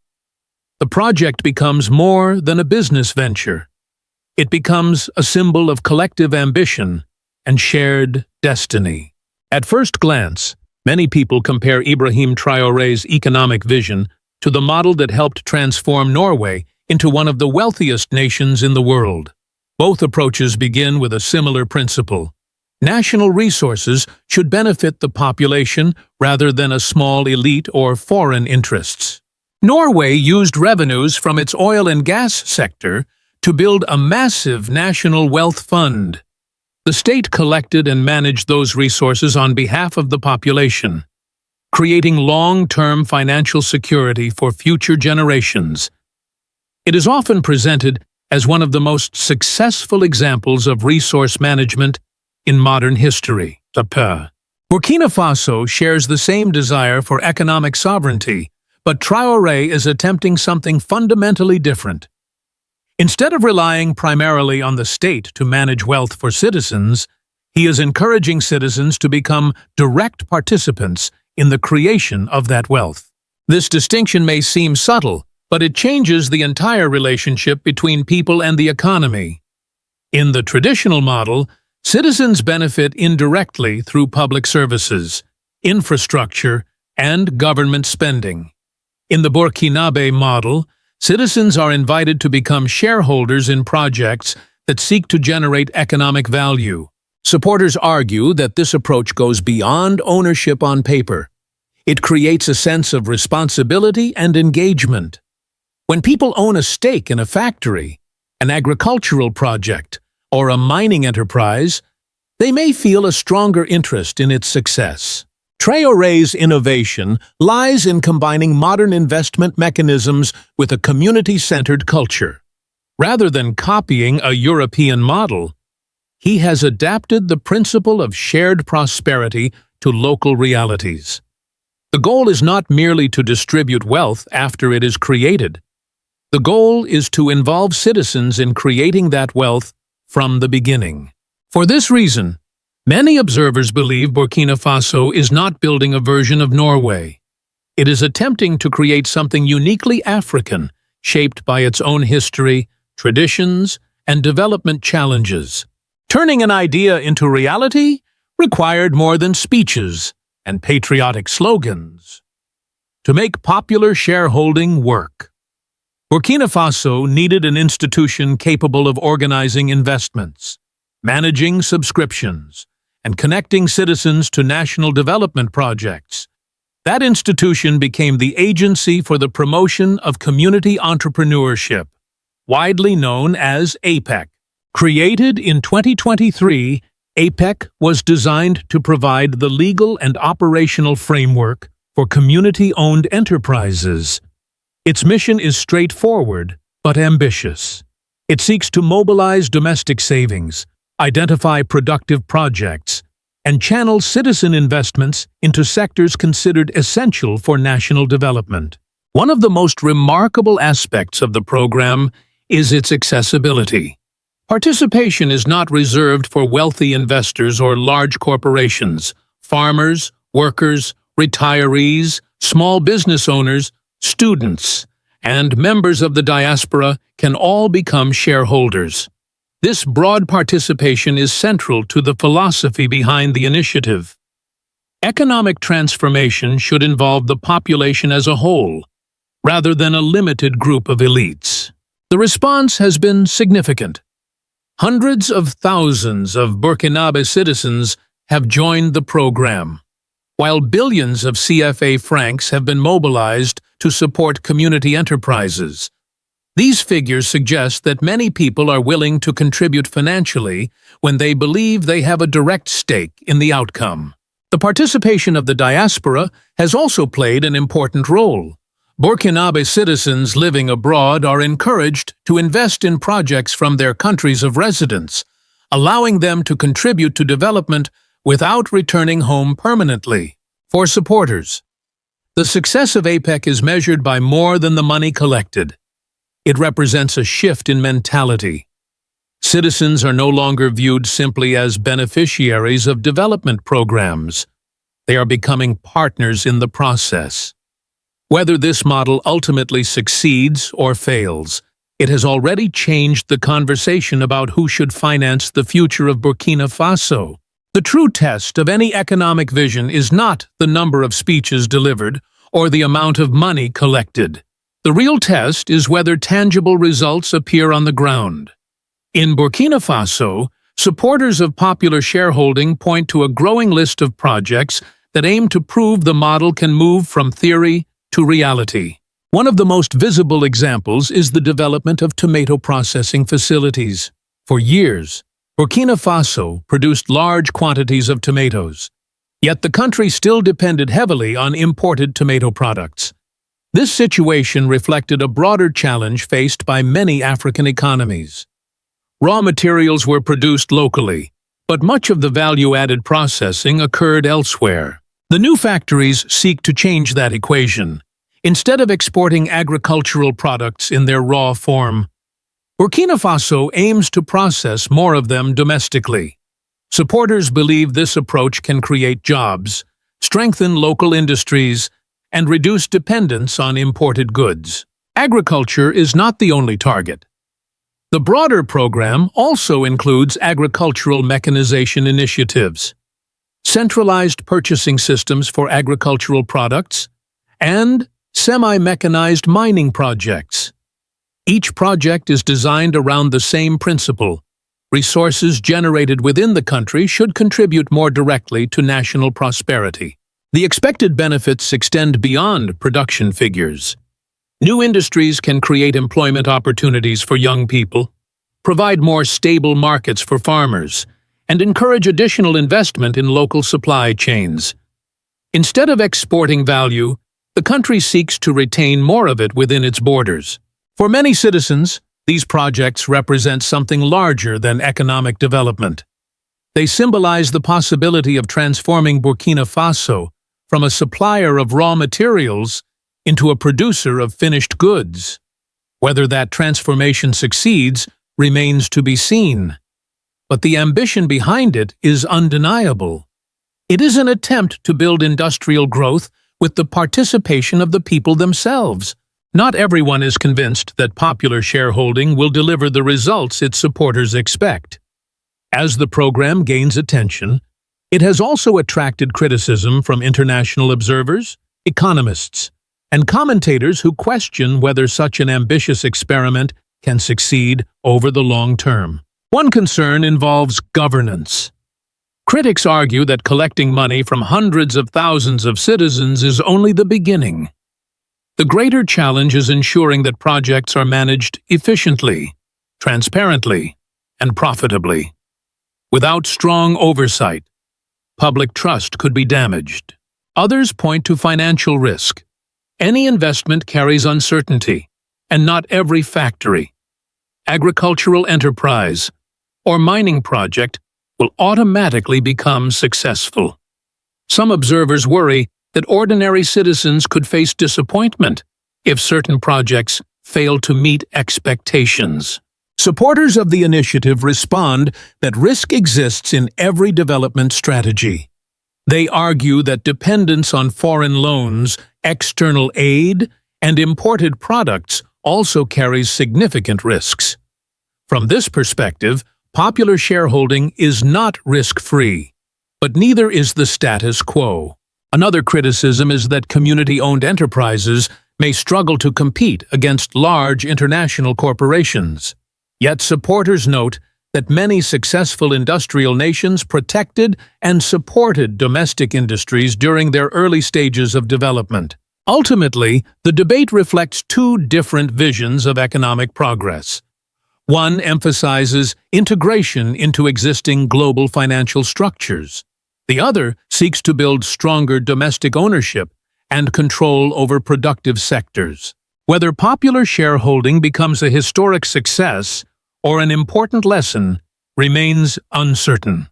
The project becomes more than a business venture. It becomes a symbol of collective ambition and shared destiny. At first glance, many people compare Ibrahim Traore's economic vision to the model that helped transform Norway into one of the wealthiest nations in the world. Both approaches begin with a similar principle. National resources should benefit the population rather than a small elite or foreign interests. Norway used revenues from its oil and gas sector to build a massive national wealth fund. The state collected and managed those resources on behalf of the population, creating long-term financial security for future generations. It is often presented as one of the most successful examples of resource management in modern history. Burkina Faso shares the same desire for economic sovereignty, but Traore is attempting something fundamentally different. Instead of relying primarily on the state to manage wealth for citizens, he is encouraging citizens to become direct participants in the creation of that wealth. This distinction may seem subtle, but it changes the entire relationship between people and the economy. In the traditional model, citizens benefit indirectly through public services, infrastructure, and government spending. In the Burkinabe model, citizens are invited to become shareholders in projects that seek to generate economic value. Supporters argue that this approach goes beyond ownership on paper. It creates a sense of responsibility and engagement. When people own a stake in a factory, an agricultural project, or a mining enterprise, they may feel a stronger interest in its success. Traore's innovation lies in combining modern investment mechanisms with a community-centered culture. Rather than copying a European model, he has adapted the principle of shared prosperity to local realities. The goal is not merely to distribute wealth after it is created. The goal is to involve citizens in creating that wealth from the beginning. For this reason, many observers believe Burkina Faso is not building a version of Norway. It is attempting to create something uniquely African, shaped by its own history, traditions, and development challenges. Turning an idea into reality required more than speeches and patriotic slogans. To make popular shareholding work, Burkina Faso needed an institution capable of organizing investments, managing subscriptions, and connecting citizens to national development projects. That institution became the Agency for the Promotion of Community Entrepreneurship, widely known as APEC. Created in 2023, APEC was designed to provide the legal and operational framework for community-owned enterprises. Its mission is straightforward but ambitious. It seeks to mobilize domestic savings, identify productive projects, and channel citizen investments into sectors considered essential for national development. One of the most remarkable aspects of the program is its accessibility. Participation is not reserved for wealthy investors or large corporations. Farmers, workers, retirees, small business owners, students, and members of the diaspora can all become shareholders. This broad participation is central to the philosophy behind the initiative. Economic transformation should involve the population as a whole, rather than a limited group of elites. The response has been significant. Hundreds of thousands of Burkinabe citizens have joined the program, while billions of CFA francs have been mobilized to support community enterprises. These figures suggest that many people are willing to contribute financially when they believe they have a direct stake in the outcome. The participation of the diaspora has also played an important role. Burkinabe citizens living abroad are encouraged to invest in projects from their countries of residence, allowing them to contribute to development without returning home permanently. For supporters, the success of APEC is measured by more than the money collected. It represents a shift in mentality. Citizens are no longer viewed simply as beneficiaries of development programs. They are becoming partners in the process. Whether this model ultimately succeeds or fails, it has already changed the conversation about who should finance the future of Burkina Faso. The true test of any economic vision is not the number of speeches delivered or the amount of money collected. The real test is whether tangible results appear on the ground. In Burkina Faso, supporters of popular shareholding point to a growing list of projects that aim to prove the model can move from theory to reality. One of the most visible examples is the development of tomato processing facilities. For years, Burkina Faso produced large quantities of tomatoes, yet the country still depended heavily on imported tomato products. This situation reflected a broader challenge faced by many African economies. Raw materials were produced locally, but much of the value-added processing occurred elsewhere. The new factories seek to change that equation. Instead of exporting agricultural products in their raw form, Burkina Faso aims to process more of them domestically. Supporters believe this approach can create jobs, strengthen local industries, and reduce dependence on imported goods. Agriculture is not the only target. The broader program also includes agricultural mechanization initiatives, centralized purchasing systems for agricultural products, and semi-mechanized mining projects. Each project is designed around the same principle. Resources generated within the country should contribute more directly to national prosperity. The expected benefits extend beyond production figures. New industries can create employment opportunities for young people, provide more stable markets for farmers, and encourage additional investment in local supply chains. Instead of exporting value, the country seeks to retain more of it within its borders. For many citizens, these projects represent something larger than economic development. They symbolize the possibility of transforming Burkina Faso from a supplier of raw materials into a producer of finished goods. Whether that transformation succeeds remains to be seen. But the ambition behind it is undeniable. It is an attempt to build industrial growth with the participation of the people themselves. Not everyone is convinced that popular shareholding will deliver the results its supporters expect. As the program gains attention, it has also attracted criticism from international observers, economists, and commentators who question whether such an ambitious experiment can succeed over the long term. One concern involves governance. Critics argue that collecting money from hundreds of thousands of citizens is only the beginning. The greater challenge is ensuring that projects are managed efficiently, transparently, and profitably. Without strong oversight, public trust could be damaged. Others point to financial risk. Any investment carries uncertainty, and not every factory, agricultural enterprise, or mining project will automatically become successful. Some observers worry that ordinary citizens could face disappointment if certain projects fail to meet expectations. Supporters of the initiative respond that risk exists in every development strategy. They argue that dependence on foreign loans, external aid, and imported products also carries significant risks. From this perspective, popular shareholding is not risk-free, but neither is the status quo. Another criticism is that community-owned enterprises may struggle to compete against large international corporations. Yet supporters note that many successful industrial nations protected and supported domestic industries during their early stages of development. Ultimately, the debate reflects two different visions of economic progress. One emphasizes integration into existing global financial structures. The other seeks to build stronger domestic ownership and control over productive sectors. Whether popular shareholding becomes a historic success or an important lesson remains uncertain.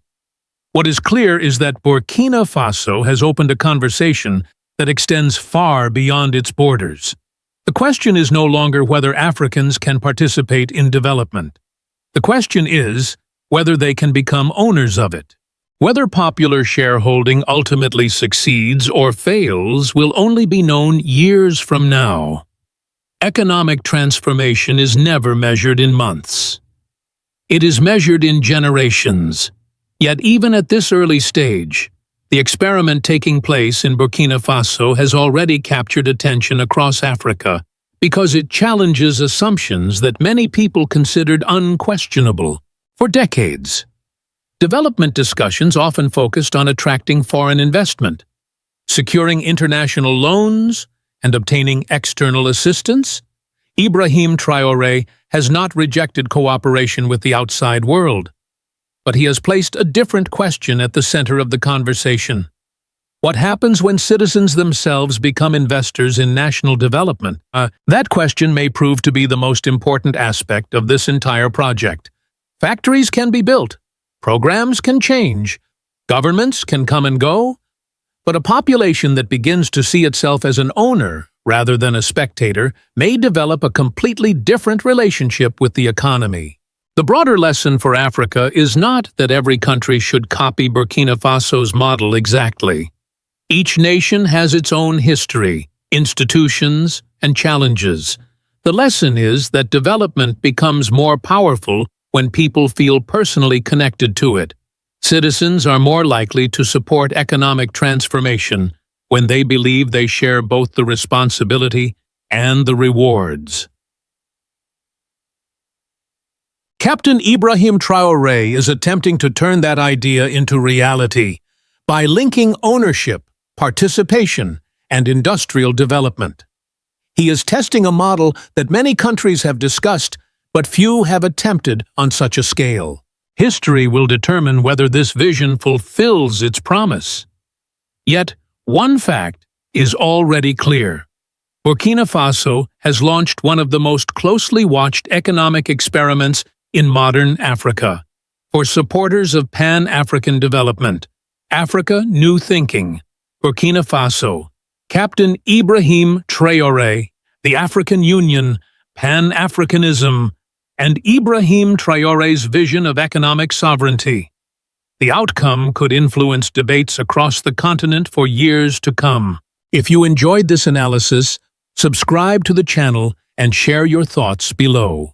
What is clear is that Burkina Faso has opened a conversation that extends far beyond its borders. The question is no longer whether Africans can participate in development. The question is whether they can become owners of it. Whether popular shareholding ultimately succeeds or fails will only be known years from now. Economic transformation is never measured in months. It is measured in generations. Yet even at this early stage, the experiment taking place in Burkina Faso has already captured attention across Africa because it challenges assumptions that many people considered unquestionable for decades. Development discussions often focused on attracting foreign investment, securing international loans, and obtaining external assistance. IbrahimTraore has not rejected cooperation with the outside world, but he has placed a different question at the center of the conversation. What happens when citizens themselves become investors in national development? That question may prove to be the most important aspect of this entire project. Factories can be built, programs can change, governments can come and go, but a population that begins to see itself as an owner rather than a spectator may develop a completely different relationship with the economy. The broader lesson for Africa is not that every country should copy Burkina Faso's model exactly. Each nation has its own history, institutions, and challenges. The lesson is that development becomes more powerful when people feel personally connected to it. Citizens are more likely to support economic transformation when they believe they share both the responsibility and the rewards. Captain IbrahimTraore is attempting to turn that idea into reality by linking ownership, participation, and industrial development. He is testing a model that many countries have discussed, but few have attempted on such a scale. History will determine whether this vision fulfills its promise. Yet, one fact is already clear. Burkina Faso has launched one of the most closely watched economic experiments in modern Africa. For supporters of Pan-African development, Africa New Thinking, Burkina Faso, Captain IbrahimTraore, the African Union, Pan-Africanism, and IbrahimTraore's vision of economic sovereignty. The outcome could influence debates across the continent for years to come. If you enjoyed this analysis, subscribe to the channel and share your thoughts below.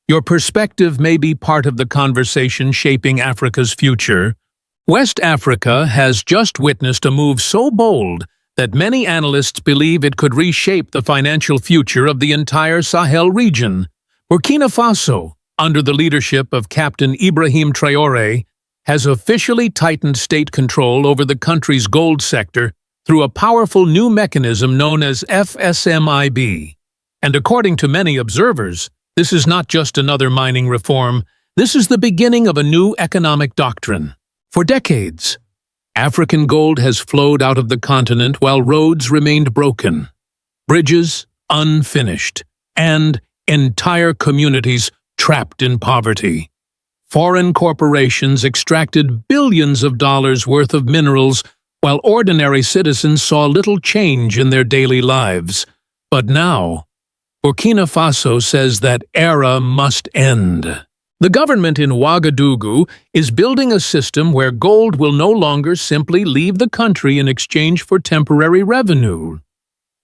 Your perspective may be part of the conversation shaping Africa's future. West Africa has just witnessed a move so bold that many analysts believe it could reshape the financial future of the entire Sahel region. Burkina Faso, under the leadership of Captain IbrahimTraore, has officially tightened state control over the country's gold sector through a powerful new mechanism known as FSMIB. And according to many observers, this is not just another mining reform, this is the beginning of a new economic doctrine. For decades, African gold has flowed out of the continent while roads remained broken, bridges unfinished, and entire communities trapped in poverty. Foreign corporations extracted billions of dollars worth of minerals while ordinary citizens saw little change in their daily lives. But now, Burkina Faso says that era must end. The government in Ouagadougou is building a system where gold will no longer simply leave the country in exchange for temporary revenue.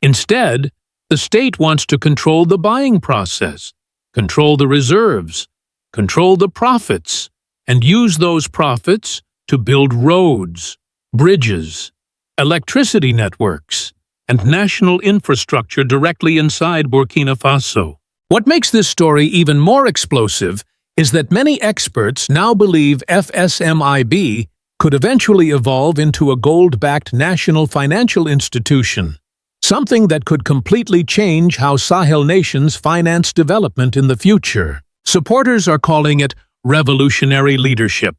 Instead, the state wants to control the buying process, control the reserves, control the profits, and use those profits to build roads, bridges, electricity networks, and national infrastructure directly inside Burkina Faso. What makes this story even more explosive is that many experts now believe FSMIB could eventually evolve into a gold-backed national financial institution, something that could completely change how Sahel nations finance development in the future. Supporters are calling it revolutionary leadership.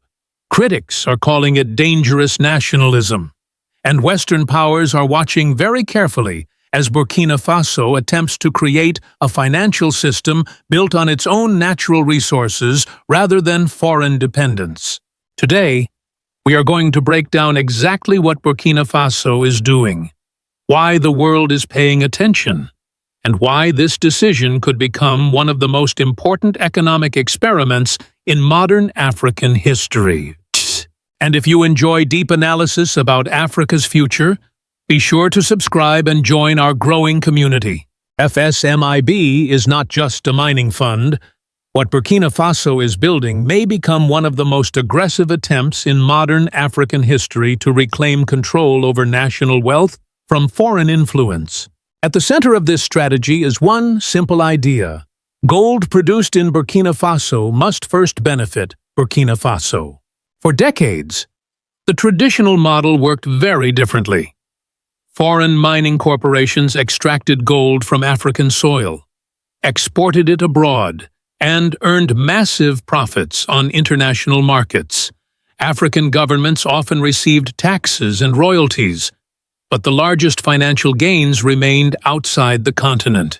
Critics are calling it dangerous nationalism. And Western powers are watching very carefully as Burkina Faso attempts to create a financial system built on its own natural resources rather than foreign dependence. Today, we are going to break down exactly what Burkina Faso is doing, why the world is paying attention, and why this decision could become one of the most important economic experiments in modern African history. And if you enjoy deep analysis about Africa's future, be sure to subscribe and join our growing community. FSMIB is not just a mining fund. What Burkina Faso is building may become one of the most aggressive attempts in modern African history to reclaim control over national wealth from foreign influence. At the center of this strategy is one simple idea. Gold produced in Burkina Faso must first benefit Burkina Faso. For decades, the traditional model worked very differently. Foreign mining corporations extracted gold from African soil, exported it abroad, and earned massive profits on international markets. African governments often received taxes and royalties, but the largest financial gains remained outside the continent.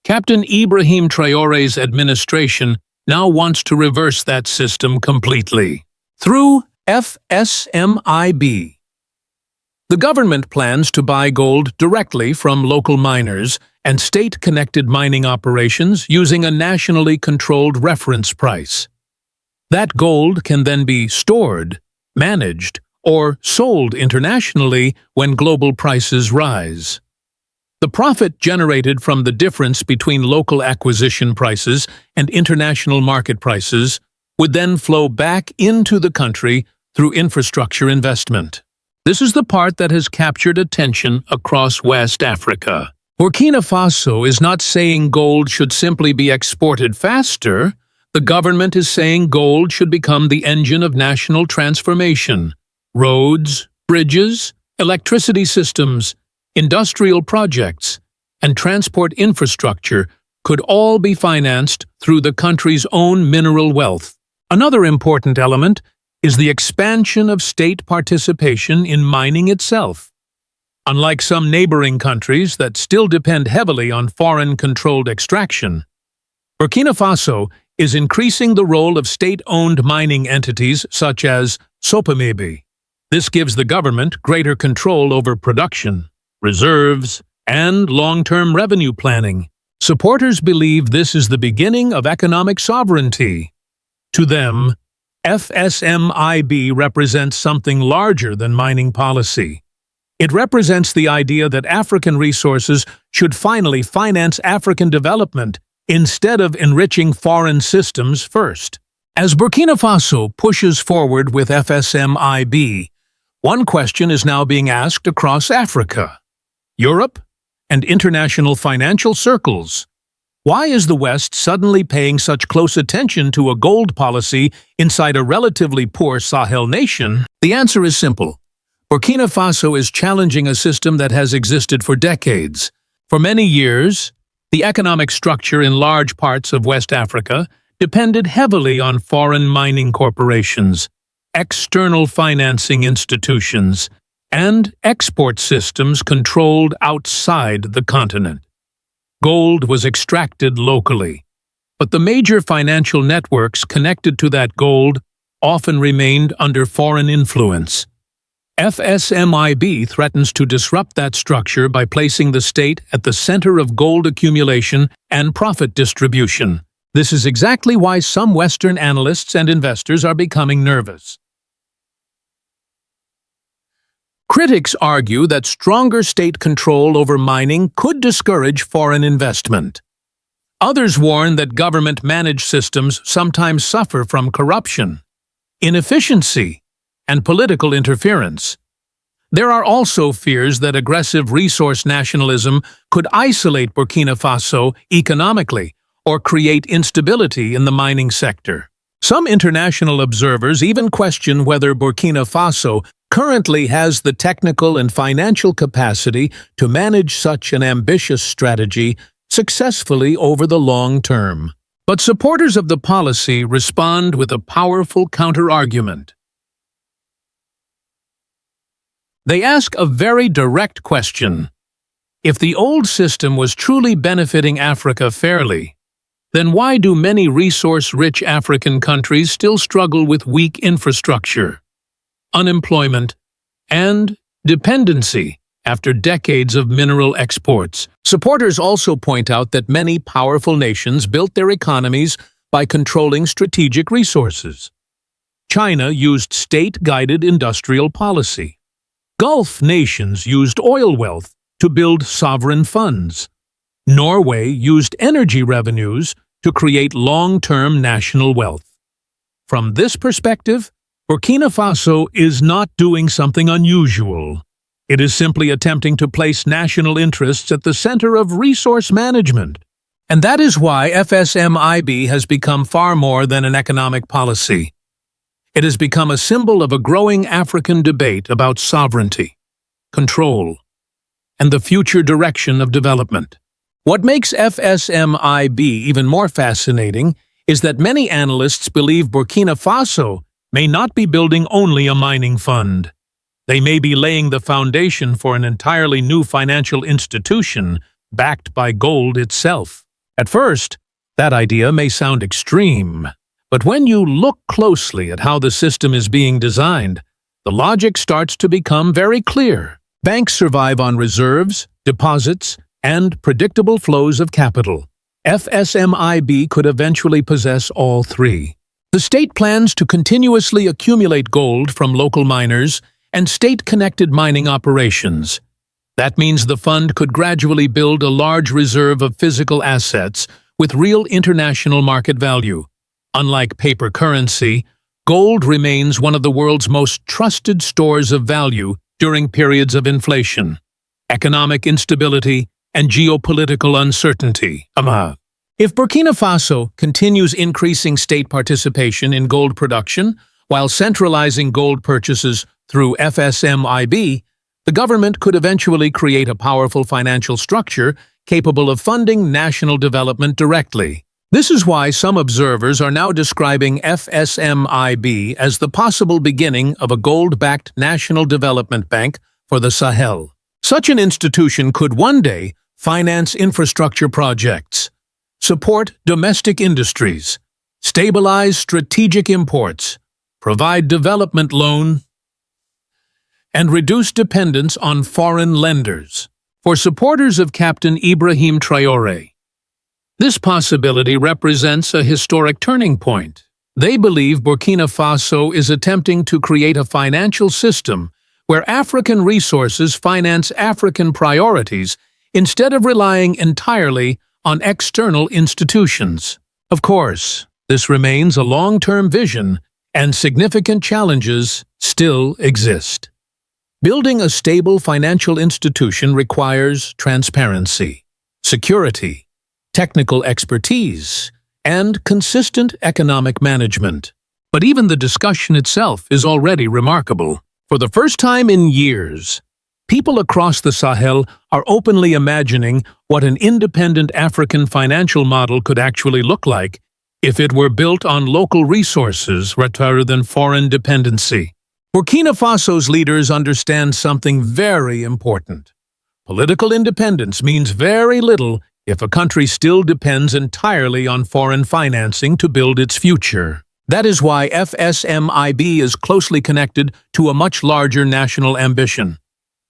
Captain IbrahimTraore's administration now wants to reverse that system completely. Through FSMIB, the government plans to buy gold directly from local miners and state-connected mining operations using a nationally controlled reference price. That gold can then be stored, managed, or sold internationally when global prices rise. The profit generated from the difference between local acquisition prices and international market prices would then flow back into the country through infrastructure investment. This is the part that has captured attention across West Africa. Burkina Faso is not saying gold should simply be exported faster. The government is saying gold should become the engine of national transformation. Roads, bridges, electricity systems, industrial projects, and transport infrastructure could all be financed through the country's own mineral wealth. Another important element is the expansion of state participation in mining itself. Unlike some neighboring countries that still depend heavily on foreign-controlled extraction, Burkina Faso is increasing the role of state-owned mining entities such as SOPAMIB. This gives the government greater control over production, reserves, and long-term revenue planning. Supporters believe this is the beginning of economic sovereignty. To them, FSMIB represents something larger than mining policy. It represents the idea that African resources should finally finance African development instead of enriching foreign systems first. As Burkina Faso pushes forward with FSMIB, one question is now being asked across Africa, Europe, and international financial circles. Why is the West suddenly paying such close attention to a gold policy inside a relatively poor Sahel nation? The answer is simple. Burkina Faso is challenging a system that has existed for decades. For many years, the economic structure in large parts of West Africa depended heavily on foreign mining corporations, external financing institutions, and export systems controlled outside the continent. Gold was extracted locally, But the major financial networks connected to that gold often remained under foreign influence. FSMIB threatens to disrupt that structure by placing the state at the center of gold accumulation and profit distribution. This is exactly why some Western analysts and investors are becoming nervous. Critics argue that stronger state control over mining could discourage foreign investment. Others warn that government-managed systems sometimes suffer from corruption, inefficiency, and political interference. There are also fears that aggressive resource nationalism could isolate Burkina Faso economically or create instability in the mining sector. Some international observers even question whether Burkina Faso currently has the technical and financial capacity to manage such an ambitious strategy successfully over the long term. But supporters of the policy respond with a powerful counter-argument. They ask a very direct question. If the old system was truly benefiting Africa fairly, then why do many resource-rich African countries still struggle with weak infrastructure, unemployment, and dependency after decades of mineral exports? Supporters also point out that many powerful nations built their economies by controlling strategic resources. China used state-guided industrial policy. Gulf nations used oil wealth to build sovereign funds. Norway used energy revenues to create long-term national wealth. From this perspective, Burkina Faso is not doing something unusual. It is simply attempting to place national interests at the center of resource management. And that is why FSMIB has become far more than an economic policy. It has become a symbol of a growing African debate about sovereignty, control, and the future direction of development. What makes FSMIB even more fascinating is that many analysts believe Burkina Faso may not be building only a mining fund. They may be laying the foundation for an entirely new financial institution backed by gold itself. At first, that idea may sound extreme. But when you look closely at how the system is being designed, the logic starts to become very clear. Banks survive on reserves, deposits, and predictable flows of capital. FSMIB could eventually possess all three. The state plans to continuously accumulate gold from local miners and state-connected mining operations. That means the fund could gradually build a large reserve of physical assets with real international market value. Unlike paper currency, gold remains one of the world's most trusted stores of value during periods of inflation, economic instability, and geopolitical uncertainty. If Burkina Faso continues increasing state participation in gold production while centralizing gold purchases through FSMIB, the government could eventually create a powerful financial structure capable of funding national development directly. This is why some observers are now describing FSMIB as the possible beginning of a gold-backed national development bank for the Sahel. Such an institution could one day finance infrastructure projects, support domestic industries, stabilize strategic imports, provide development loan, and reduce dependence on foreign lenders. For supporters of Captain IbrahimTraore, this possibility represents a historic turning point. They believe Burkina Faso is attempting to create a financial system where African resources finance African priorities instead of relying entirely on external institutions. Of course, this remains a long-term vision, and significant challenges still exist. Building a stable financial institution requires transparency, security, technical expertise, and consistent economic management. But even the discussion itself is already remarkable. For the first time in years, people across the Sahel are openly imagining what an independent African financial model could actually look like if it were built on local resources rather than foreign dependency. Burkina Faso's leaders understand something very important. Political independence means very little if a country still depends entirely on foreign financing to build its future. That is why FSMIB is closely connected to a much larger national ambition.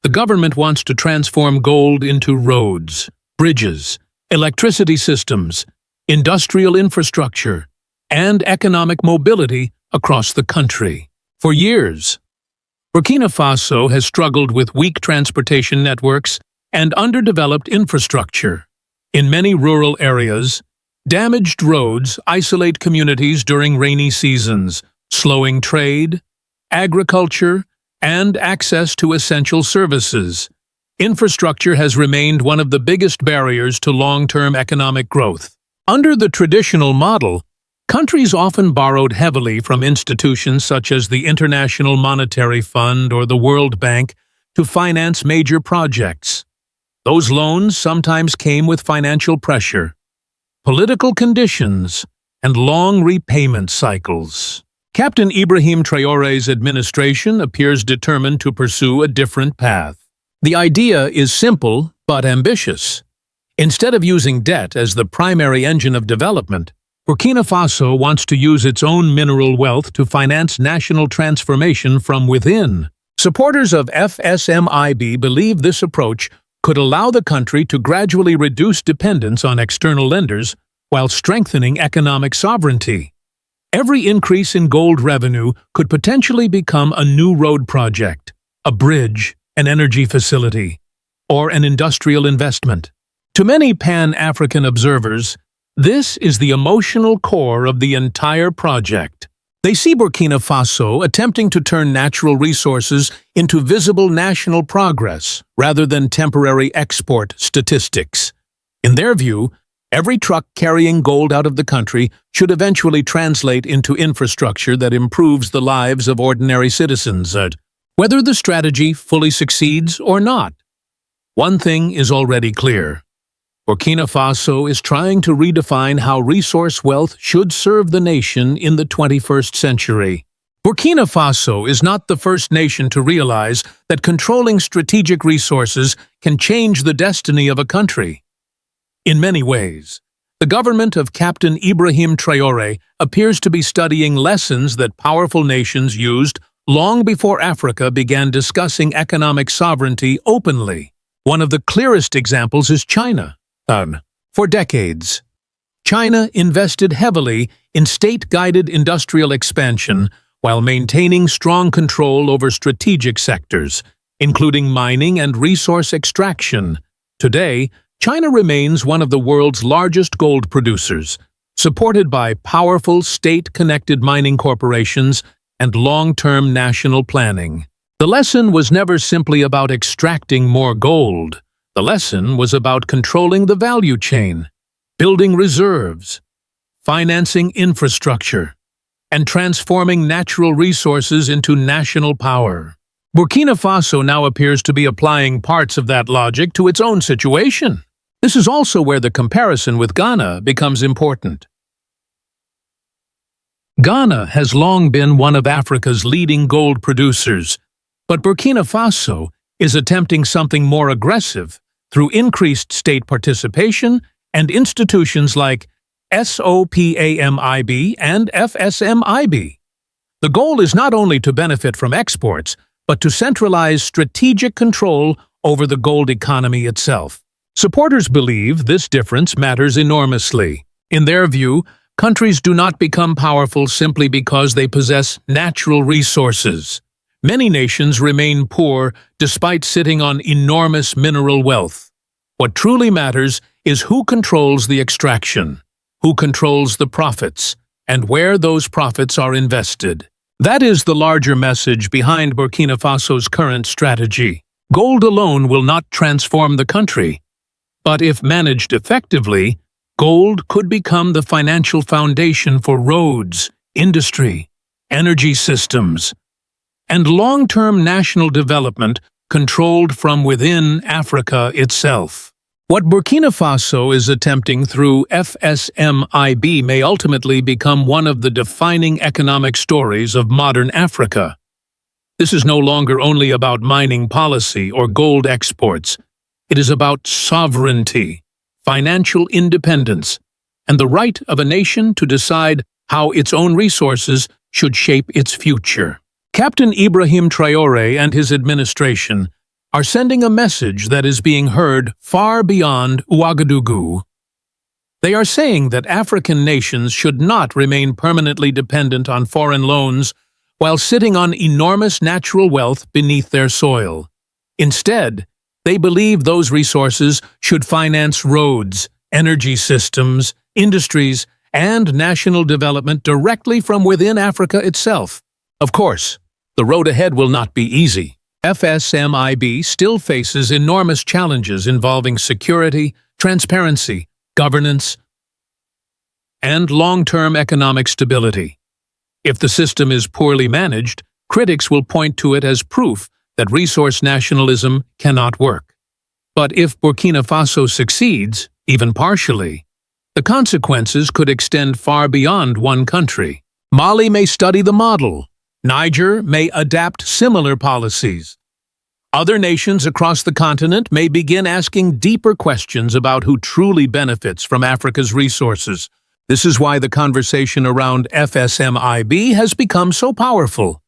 The government wants to transform gold into roads, bridges, electricity systems, industrial infrastructure, and economic mobility across the country. For years, Burkina Faso has struggled with weak transportation networks and underdeveloped infrastructure. In many rural areas, damaged roads isolate communities during rainy seasons, slowing trade, agriculture, and access to essential services. Infrastructure has remained one of the biggest barriers to long-term economic growth. Under the traditional model, countries often borrowed heavily from institutions such as the International Monetary Fund or the World Bank to finance major projects. Those loans sometimes came with financial pressure, political conditions, and long repayment cycles. Captain IbrahimTraore's administration appears determined to pursue a different path. The idea is simple but ambitious. Instead of using debt as the primary engine of development, Burkina Faso wants to use its own mineral wealth to finance national transformation from within. Supporters of FSMIB believe this approach could allow the country to gradually reduce dependence on external lenders while strengthening economic sovereignty. Every increase in gold revenue could potentially become a new road project, a bridge, an energy facility, or an industrial investment. To many Pan-African observers, this is the emotional core of the entire project. They see Burkina Faso attempting to turn natural resources into visible national progress rather than temporary export statistics. In their view, every truck carrying gold out of the country should eventually translate into infrastructure that improves the lives of ordinary citizens, whether the strategy fully succeeds or not. One thing is already clear. Burkina Faso is trying to redefine how resource wealth should serve the nation in the 21st century. Burkina Faso is not the first nation to realize that controlling strategic resources can change the destiny of a country. In many ways, the government of Captain IbrahimTraore appears to be studying lessons that powerful nations used long before Africa began discussing economic sovereignty openly. One of the clearest examples is China. For decades, China invested heavily in state-guided industrial expansion while maintaining strong control over strategic sectors, including mining and resource extraction. Today, China remains one of the world's largest gold producers, supported by powerful state-connected mining corporations and long-term national planning. The lesson was never simply about extracting more gold. The lesson was about controlling the value chain, building reserves, financing infrastructure, and transforming natural resources into national power. Burkina Faso now appears to be applying parts of that logic to its own situation. This is also where the comparison with Ghana becomes important. Ghana has long been one of Africa's leading gold producers, but Burkina Faso is attempting something more aggressive through increased state participation and institutions like SOPAMIB and FSMIB. The goal is not only to benefit from exports, but to centralize strategic control over the gold economy itself. Supporters believe this difference matters enormously. In their view, countries do not become powerful simply because they possess natural resources. Many nations remain poor despite sitting on enormous mineral wealth. What truly matters is who controls the extraction, who controls the profits, and where those profits are invested. That is the larger message behind Burkina Faso's current strategy. Gold alone will not transform the country, but if managed effectively, gold could become the financial foundation for roads, industry, energy systems, and long-term national development controlled from within Africa itself. What Burkina Faso is attempting through FSMIB may ultimately become one of the defining economic stories of modern Africa. This is no longer only about mining policy or gold exports. It is about sovereignty, financial independence, and the right of a nation to decide how its own resources should shape its future. Captain IbrahimTraore and his administration are sending a message that is being heard far beyond Ouagadougou. They are saying that African nations should not remain permanently dependent on foreign loans while sitting on enormous natural wealth beneath their soil. Instead, they believe those resources should finance roads, energy systems, industries, and national development directly from within Africa itself. Of course, the road ahead will not be easy. FSMIB still faces enormous challenges involving security, transparency, governance, and long-term economic stability. If the system is poorly managed, critics will point to it as proof that resource nationalism cannot work. But if Burkina Faso succeeds, even partially, the consequences could extend far beyond one country. Mali may study the model. Niger may adapt similar policies. Other nations across the continent may begin asking deeper questions about who truly benefits from Africa's resources. This is why the conversation around FSMIB has become so powerful.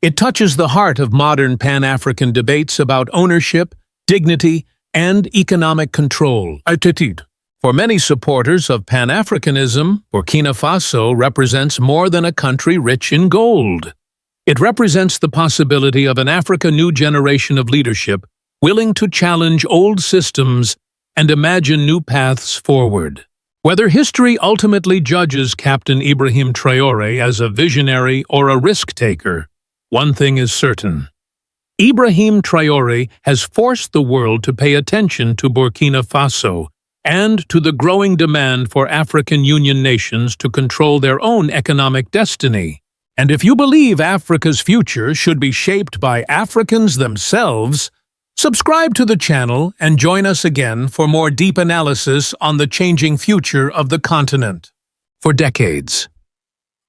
It touches the heart of modern Pan-African debates about ownership, dignity, and economic control. For many supporters of Pan-Africanism, Burkina Faso represents more than a country rich in gold. It represents the possibility of an Africa new generation of leadership willing to challenge old systems and imagine new paths forward. Whether history ultimately judges Captain IbrahimTraore as a visionary or a risk-taker, one thing is certain. IbrahimTraore has forced the world to pay attention to Burkina Faso and to the growing demand for African Union nations to control their own economic destiny. And if you believe Africa's future should be shaped by Africans themselves, subscribe to the channel and join us again for more deep analysis on the changing future of the continent. For decades,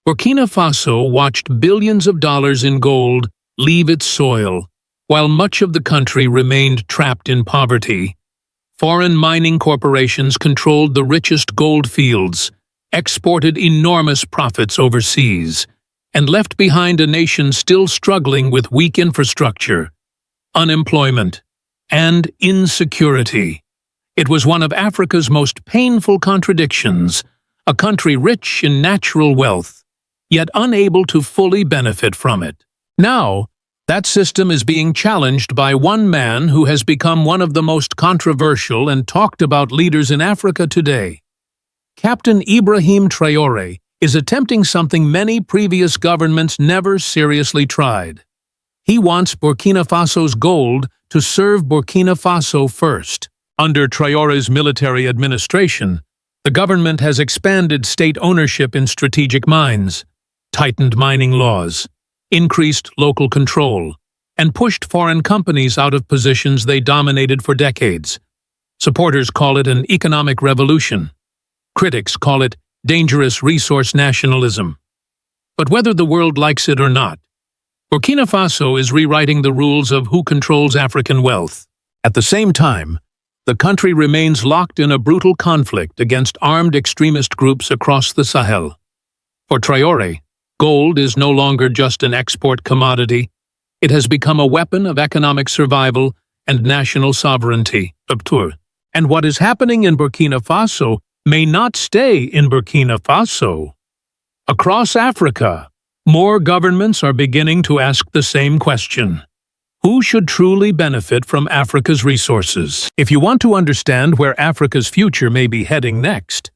Burkina Faso watched billions of dollars in gold leave its soil, while much of the country remained trapped in poverty. Foreign mining corporations controlled the richest gold fields, exported enormous profits overseas, and left behind a nation still struggling with weak infrastructure, unemployment, and insecurity. It was one of Africa's most painful contradictions, a country rich in natural wealth, yet unable to fully benefit from it. Now, that system is being challenged by one man who has become one of the most controversial and talked about leaders in Africa today. Captain IbrahimTraore is attempting something many previous governments never seriously tried. He wants Burkina Faso's gold to serve Burkina Faso first. Under Traore's military administration, the government has expanded state ownership in strategic mines, tightened mining laws, increased local control, and pushed foreign companies out of positions they dominated for decades. Supporters call it an economic revolution. Critics call it dangerous resource nationalism. But whether the world likes it or not, Burkina Faso is rewriting the rules of who controls African wealth. At the same time, the country remains locked in a brutal conflict against armed extremist groups across the Sahel. For Traore, gold is no longer just an export commodity. It has become a weapon of economic survival and national sovereignty. And what is happening in Burkina Faso may not stay in Burkina Faso. Across Africa, more governments are beginning to ask the same question. Who should truly benefit from Africa's resources? If you want to understand where Africa's future may be heading next,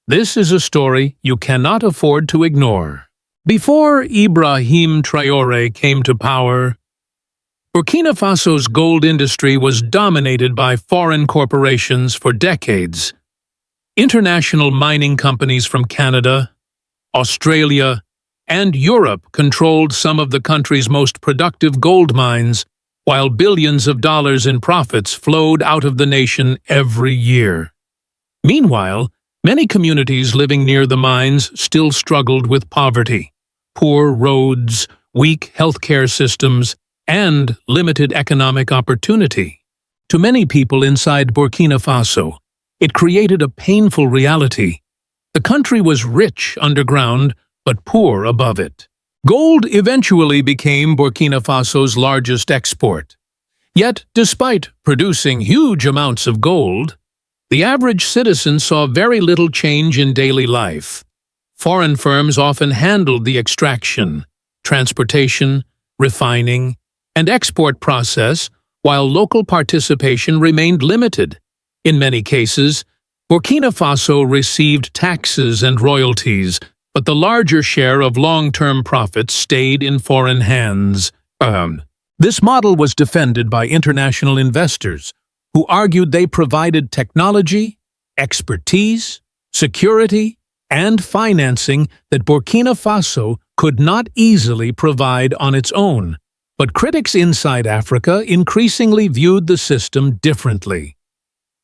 this is a story you cannot afford to ignore. Before IbrahimTraore came to power, Burkina Faso's gold industry was dominated by foreign corporations for decades. International mining companies from Canada, Australia, and Europe controlled some of the country's most productive gold mines, while billions of dollars in profits flowed out of the nation every year. Meanwhile, many communities living near the mines still struggled with poverty, poor roads, weak healthcare systems, and limited economic opportunity. To many people inside Burkina Faso, it created a painful reality. The country was rich underground, but poor above it. Gold eventually became Burkina Faso's largest export. Yet, despite producing huge amounts of gold, the average citizen saw very little change in daily life. Foreign firms often handled the extraction, transportation, refining, and export process, while local participation remained limited. In many cases, Burkina Faso received taxes and royalties, but the larger share of long-term profits stayed in foreign hands. This model was defended by international investors, who argued they provided technology, expertise, security, and financing that Burkina Faso could not easily provide on its own. But critics inside Africa increasingly viewed the system differently.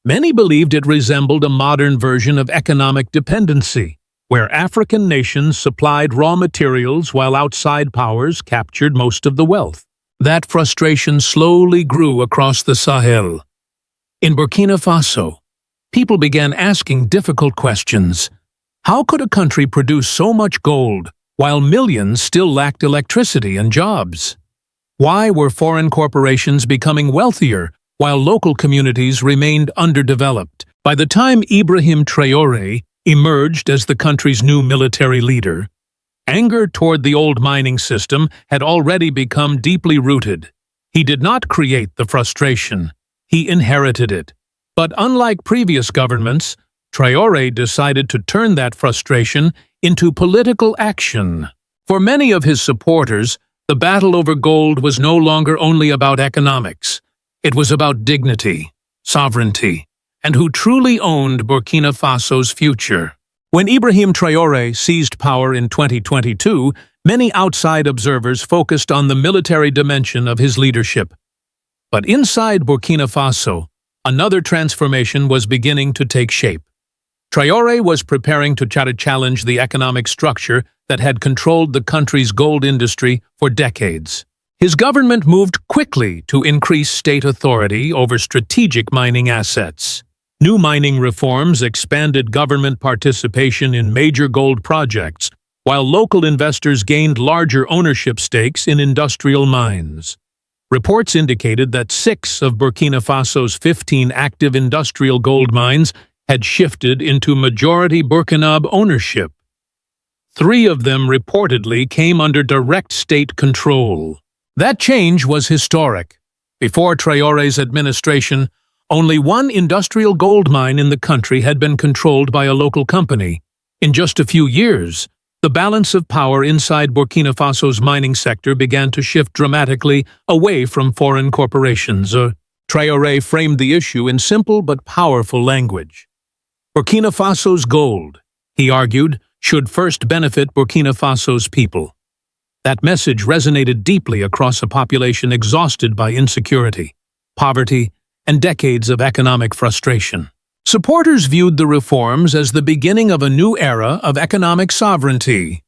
Many believed it resembled a modern version of economic dependency, where African nations supplied raw materials while outside powers captured most of the wealth. That frustration slowly grew across the Sahel. In Burkina Faso, people began asking difficult questions. How could a country produce so much gold while millions still lacked electricity and jobs? Why were foreign corporations becoming wealthier while local communities remained underdeveloped? By the time IbrahimTraore emerged as the country's new military leader, anger toward the old mining system had already become deeply rooted. He did not create the frustration. He inherited it. But unlike previous governments, Traore decided to turn that frustration into political action. For many of his supporters, the battle over gold was no longer only about economics. It was about dignity, sovereignty, and who truly owned Burkina Faso's future. When Ibrahim Traore seized power in 2022, many outside observers focused on the military dimension of his leadership. But inside Burkina Faso, another transformation was beginning to take shape. Traore was preparing to challenge the economic structure that had controlled the country's gold industry for decades. His government moved quickly to increase state authority over strategic mining assets. New mining reforms expanded government participation in major gold projects, while local investors gained larger ownership stakes in industrial mines. Reports indicated that 6 of Burkina Faso's 15 active industrial gold mines had shifted into majority Burkinab ownership. 3 of them reportedly came under direct state control. That change was historic. Before Traore's administration, only 1 industrial gold mine in the country had been controlled by a local company. In just a few years, the balance of power inside Burkina Faso's mining sector began to shift dramatically away from foreign corporations. Traore framed the issue in simple but powerful language. Burkina Faso's gold, he argued, should first benefit Burkina Faso's people. That message resonated deeply across a population exhausted by insecurity, poverty, and decades of economic frustration. Supporters viewed the reforms as the beginning of a new era of economic sovereignty.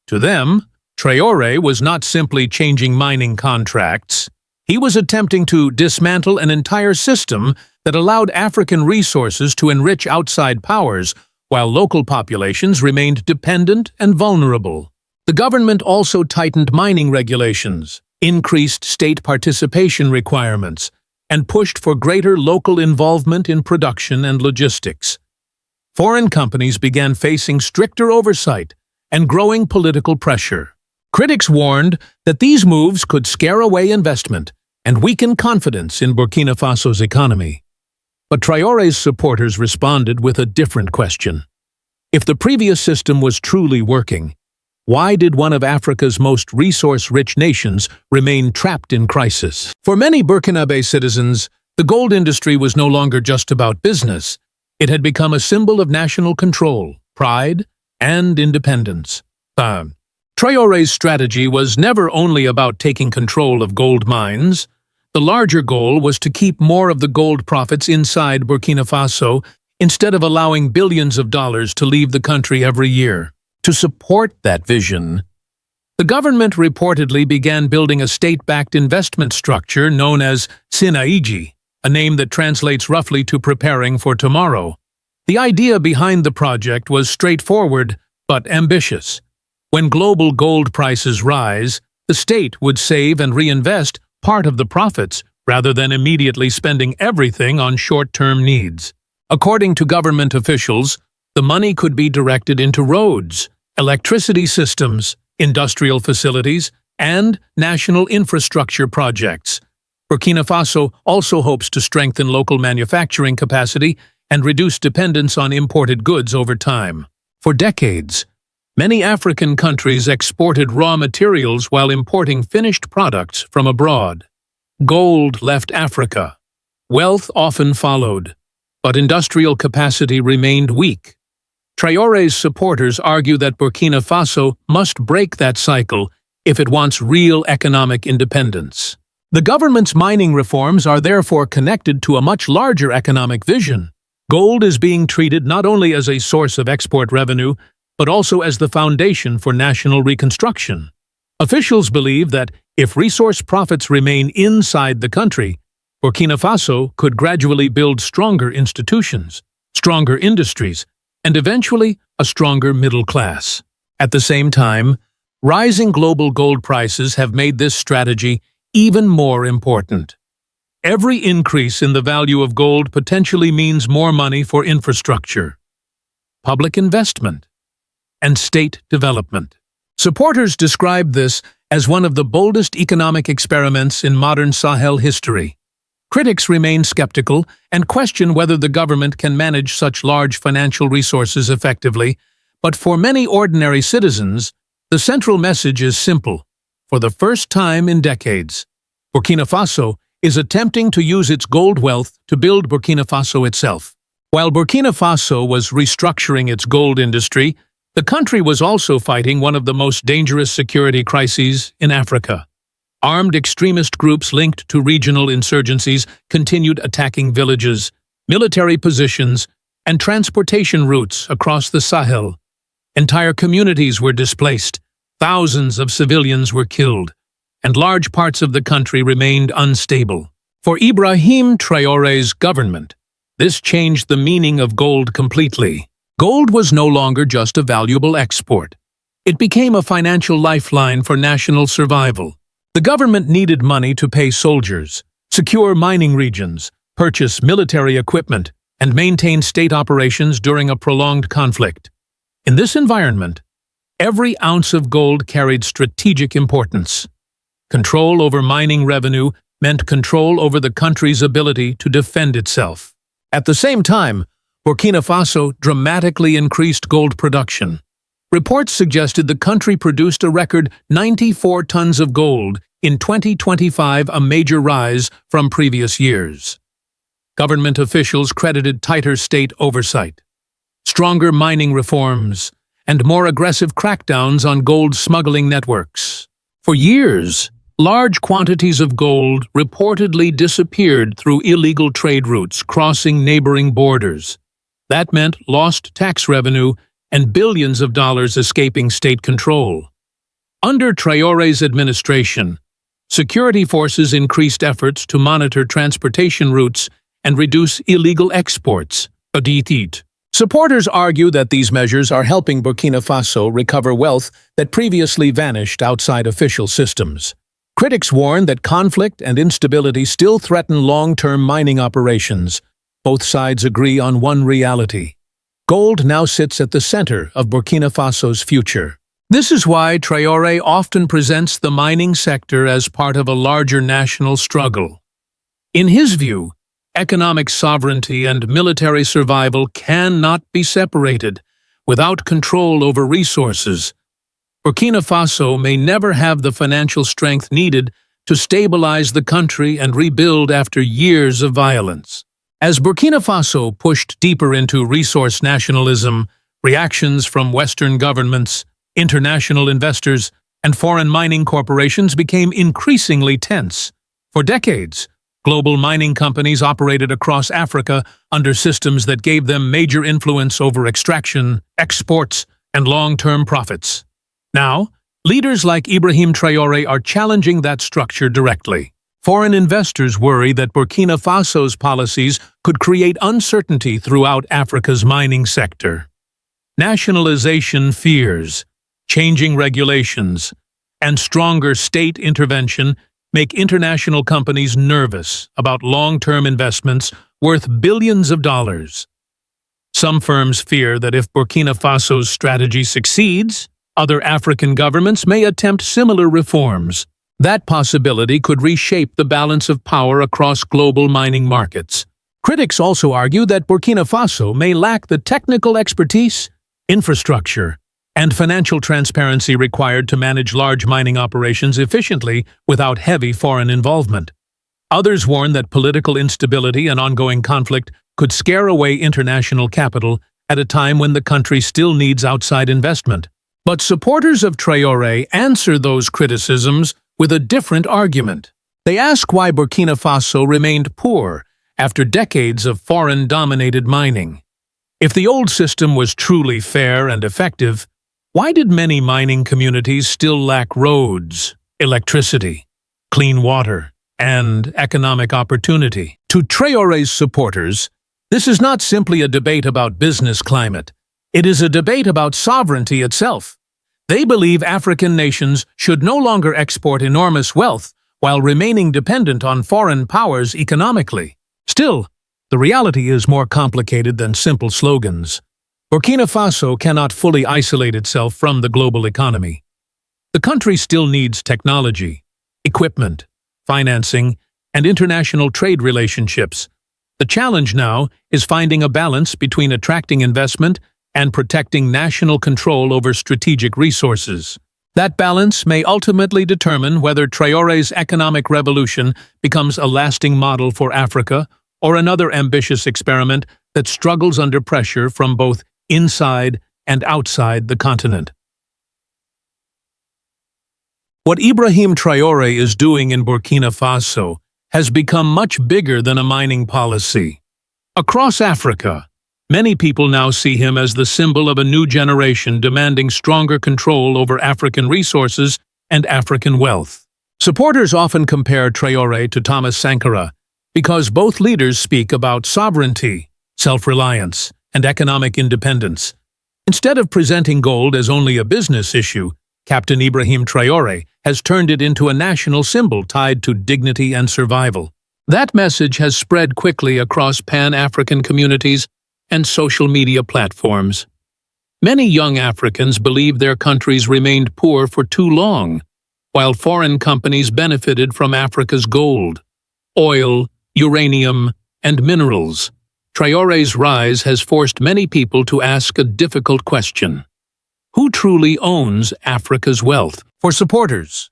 To them, Traore was not simply changing mining contracts. He was attempting to dismantle an entire system that allowed African resources to enrich outside powers, while local populations remained dependent and vulnerable. The government also tightened mining regulations, increased state participation requirements, and pushed for greater local involvement in production and logistics. Foreign companies began facing stricter oversight and growing political pressure. Critics warned that these moves could scare away investment and weaken confidence in Burkina Faso's economy. But Traore's supporters responded with a different question. If the previous system was truly working, why did one of Africa's most resource-rich nations remain trapped in crisis? For many Burkinabe citizens, the gold industry was no longer just about business. It had become a symbol of national control, pride, and independence. Traore's strategy was never only about taking control of gold mines. The larger goal was to keep more of the gold profits inside Burkina Faso instead of allowing billions of dollars to leave the country every year. To support that vision, the government reportedly began building a state-backed investment structure known as Sinaiji, a name that translates roughly to preparing for tomorrow. The idea behind the project was straightforward but ambitious. When global gold prices rise, the state would save and reinvest part of the profits rather than immediately spending everything on short-term needs. According to government officials, the money could be directed into roads, electricity systems, industrial facilities, and national infrastructure projects. Burkina Faso also hopes to strengthen local manufacturing capacity and reduce dependence on imported goods over time. For decades, many African countries exported raw materials while importing finished products from abroad. Gold left Africa. Wealth often followed, but industrial capacity remained weak. Traore's supporters argue that Burkina Faso must break that cycle if it wants real economic independence. The government's mining reforms are therefore connected to a much larger economic vision. Gold is being treated not only as a source of export revenue, but also as the foundation for national reconstruction. Officials believe that if resource profits remain inside the country, Burkina Faso could gradually build stronger institutions, stronger industries, and eventually a stronger middle class. At the same time, rising global gold prices have made this strategy even more important. Every increase in the value of gold potentially means more money for infrastructure, public investment, and state development. Supporters describe this as one of the boldest economic experiments in modern Sahel history. Critics remain skeptical and question whether the government can manage such large financial resources effectively, but for many ordinary citizens, the central message is simple. For the first time in decades, Burkina Faso is attempting to use its gold wealth to build Burkina Faso itself. While Burkina Faso was restructuring its gold industry, the country was also fighting one of the most dangerous security crises in Africa. Armed extremist groups linked to regional insurgencies continued attacking villages, military positions, and transportation routes across the Sahel. Entire communities were displaced, thousands of civilians were killed, and large parts of the country remained unstable. For Ibrahim Traore's government, this changed the meaning of gold completely. Gold was no longer just a valuable export. It became a financial lifeline for national survival. The government needed money to pay soldiers, secure mining regions, purchase military equipment, and maintain state operations during a prolonged conflict. In this environment, every ounce of gold carried strategic importance. Control over mining revenue meant control over the country's ability to defend itself. At the same time, Burkina Faso dramatically increased gold production. Reports suggested the country produced a record 94 tons of gold in 2025, a major rise from previous years. Government officials credited tighter state oversight, stronger mining reforms, and more aggressive crackdowns on gold smuggling networks. For years, large quantities of gold reportedly disappeared through illegal trade routes crossing neighboring borders. That meant lost tax revenue and billions of dollars escaping state control. Under Traore's administration, security forces increased efforts to monitor transportation routes and reduce illegal exports. Supporters argue that these measures are helping Burkina Faso recover wealth that previously vanished outside official systems. Critics warn that conflict and instability still threaten long-term mining operations. Both sides agree on one reality. Gold now sits at the center of Burkina Faso's future. This is why Traore often presents the mining sector as part of a larger national struggle. In his view, economic sovereignty and military survival cannot be separated. Without control over resources, Burkina Faso may never have the financial strength needed to stabilize the country and rebuild after years of violence. As Burkina Faso pushed deeper into resource nationalism, reactions from Western governments, international investors, and foreign mining corporations became increasingly tense. For decades, global mining companies operated across Africa under systems that gave them major influence over extraction, exports, and long-term profits. Now, leaders like Ibrahim Traore are challenging that structure directly. Foreign investors worry that Burkina Faso's policies could create uncertainty throughout Africa's mining sector. Nationalization fears, changing regulations, and stronger state intervention make international companies nervous about long-term investments worth billions of dollars. Some firms fear that if Burkina Faso's strategy succeeds, other African governments may attempt similar reforms. That possibility could reshape the balance of power across global mining markets. Critics also argue that Burkina Faso may lack the technical expertise, infrastructure, and financial transparency required to manage large mining operations efficiently without heavy foreign involvement. Others warn that political instability and ongoing conflict could scare away international capital at a time when the country still needs outside investment. But supporters of Traore answer those criticisms with a different argument. They ask why Burkina Faso remained poor after decades of foreign-dominated mining. If the old system was truly fair and effective, why did many mining communities still lack roads, electricity, clean water, and economic opportunity? To Traore's supporters, this is not simply a debate about business climate. It is a debate about sovereignty itself. They believe African nations should no longer export enormous wealth while remaining dependent on foreign powers economically. Still, the reality is more complicated than simple slogans. Burkina Faso cannot fully isolate itself from the global economy. The country still needs technology, equipment, financing, and international trade relationships. The challenge now is finding a balance between attracting investment and protecting national control over strategic resources. That balance may ultimately determine whether Traore's economic revolution becomes a lasting model for Africa or another ambitious experiment that struggles under pressure from both inside and outside the continent. What Ibrahim Traore is doing in Burkina Faso has become much bigger than a mining policy. Across Africa, many people now see him as the symbol of a new generation demanding stronger control over African resources and African wealth. Supporters often compare Traore to Thomas Sankara because both leaders speak about sovereignty, self-reliance, and economic independence. Instead of presenting gold as only a business issue, Captain IbrahimTraore has turned it into a national symbol tied to dignity and survival. That message has spread quickly across Pan-African communities and social media platforms. Many young Africans believe their countries remained poor for too long, while foreign companies benefited from Africa's gold, oil, uranium, and minerals. Traore's rise has forced many people to ask a difficult question. Who truly owns Africa's wealth? For supporters,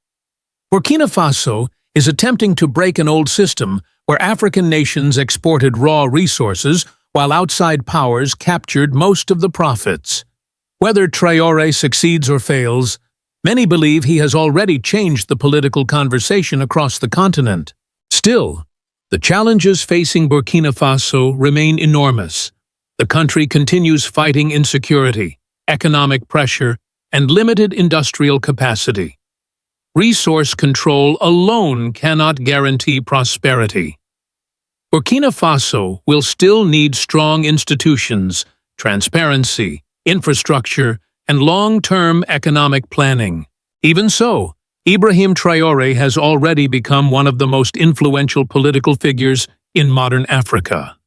Burkina Faso is attempting to break an old system where African nations exported raw resources while outside powers captured most of the profits. Whether Traore succeeds or fails, many believe he has already changed the political conversation across the continent. Still, the challenges facing Burkina Faso remain enormous. The country continues fighting insecurity, economic pressure, and limited industrial capacity. Resource control alone cannot guarantee prosperity. Burkina Faso will still need strong institutions, transparency, infrastructure, and long-term economic planning. Even so, Ibrahim Traore has already become one of the most influential political figures in modern Africa.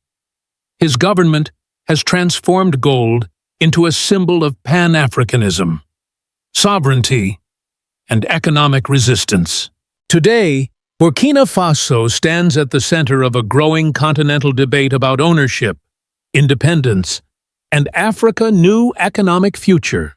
His government has transformed gold into a symbol of Pan-Africanism, sovereignty, and economic resistance. Today, Burkina Faso stands at the center of a growing continental debate about ownership, independence, and Africa's new economic future.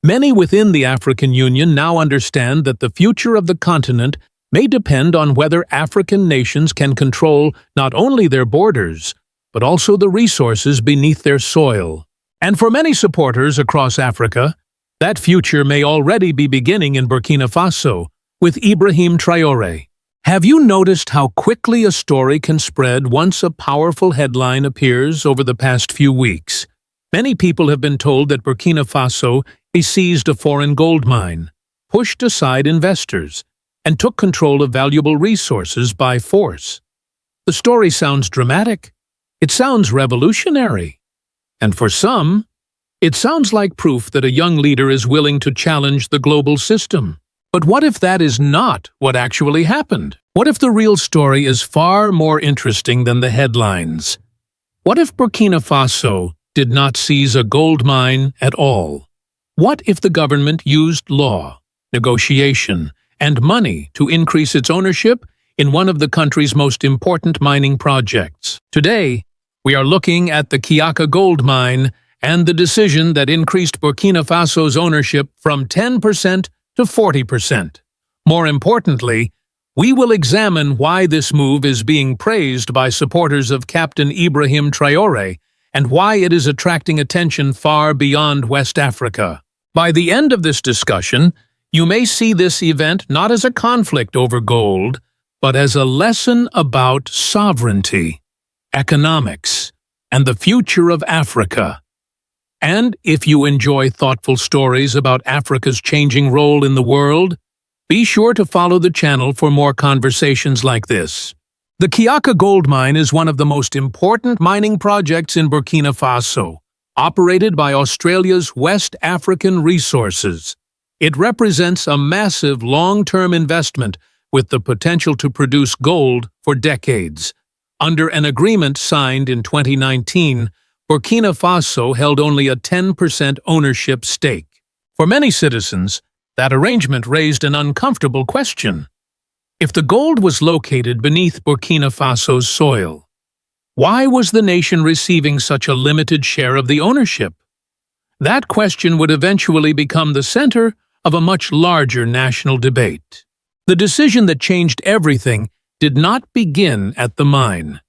Many within the African Union now understand that the future of the continent may depend on whether African nations can control not only their borders, but also the resources beneath their soil. And for many supporters across Africa, that future may already be beginning in Burkina Faso with Ibrahim Traore. Have you noticed how quickly a story can spread once a powerful headline appears over the past few weeks? Many people have been told that Burkina Faso has seized a foreign gold mine, pushed aside investors, and took control of valuable resources by force. The story sounds dramatic. It sounds revolutionary. And for some, it sounds like proof that a young leader is willing to challenge the global system. But what if that is not what actually happened? What if the real story is far more interesting than the headlines? What if Burkina Faso did not seize a gold mine at all? What if the government used law, negotiation, and money to increase its ownership in one of the country's most important mining projects? Today, we are looking at the Kiaka gold mine and the decision that increased Burkina Faso's ownership from 10% to 40%. More importantly, we will examine why this move is being praised by supporters of Captain IbrahimTraore and why it is attracting attention far beyond West Africa. By the end of this discussion, you may see this event not as a conflict over gold, but as a lesson about sovereignty, economics, and the future of Africa. And if you enjoy thoughtful stories about Africa's changing role in the world, be sure to follow the channel for more conversations like this. The Kiaka gold mine is one of the most important mining projects in Burkina Faso, operated by Australia's West African Resources. It represents a massive long-term investment with the potential to produce gold for decades. Under an agreement signed in 2019, Burkina Faso held only a 10% ownership stake. For many citizens, that arrangement raised an uncomfortable question. If the gold was located beneath Burkina Faso's soil, why was the nation receiving such a limited share of the ownership? That question would eventually become the center of a much larger national debate. The decision that changed everything did not begin at the mine.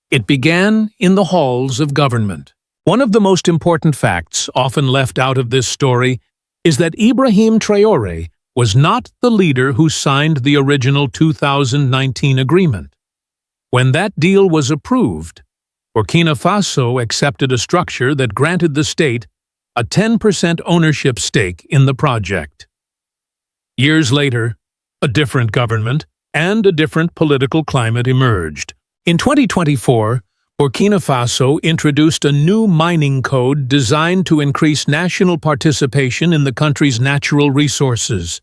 It began in the halls of government. One of the most important facts often left out of this story is that IbrahimTraore was not the leader who signed the original 2019 agreement. When that deal was approved, Burkina Faso accepted a structure that granted the state a 10% ownership stake in the project. Years later, a different government and a different political climate emerged. In 2024, Burkina Faso introduced a new mining code designed to increase national participation in the country's natural resources.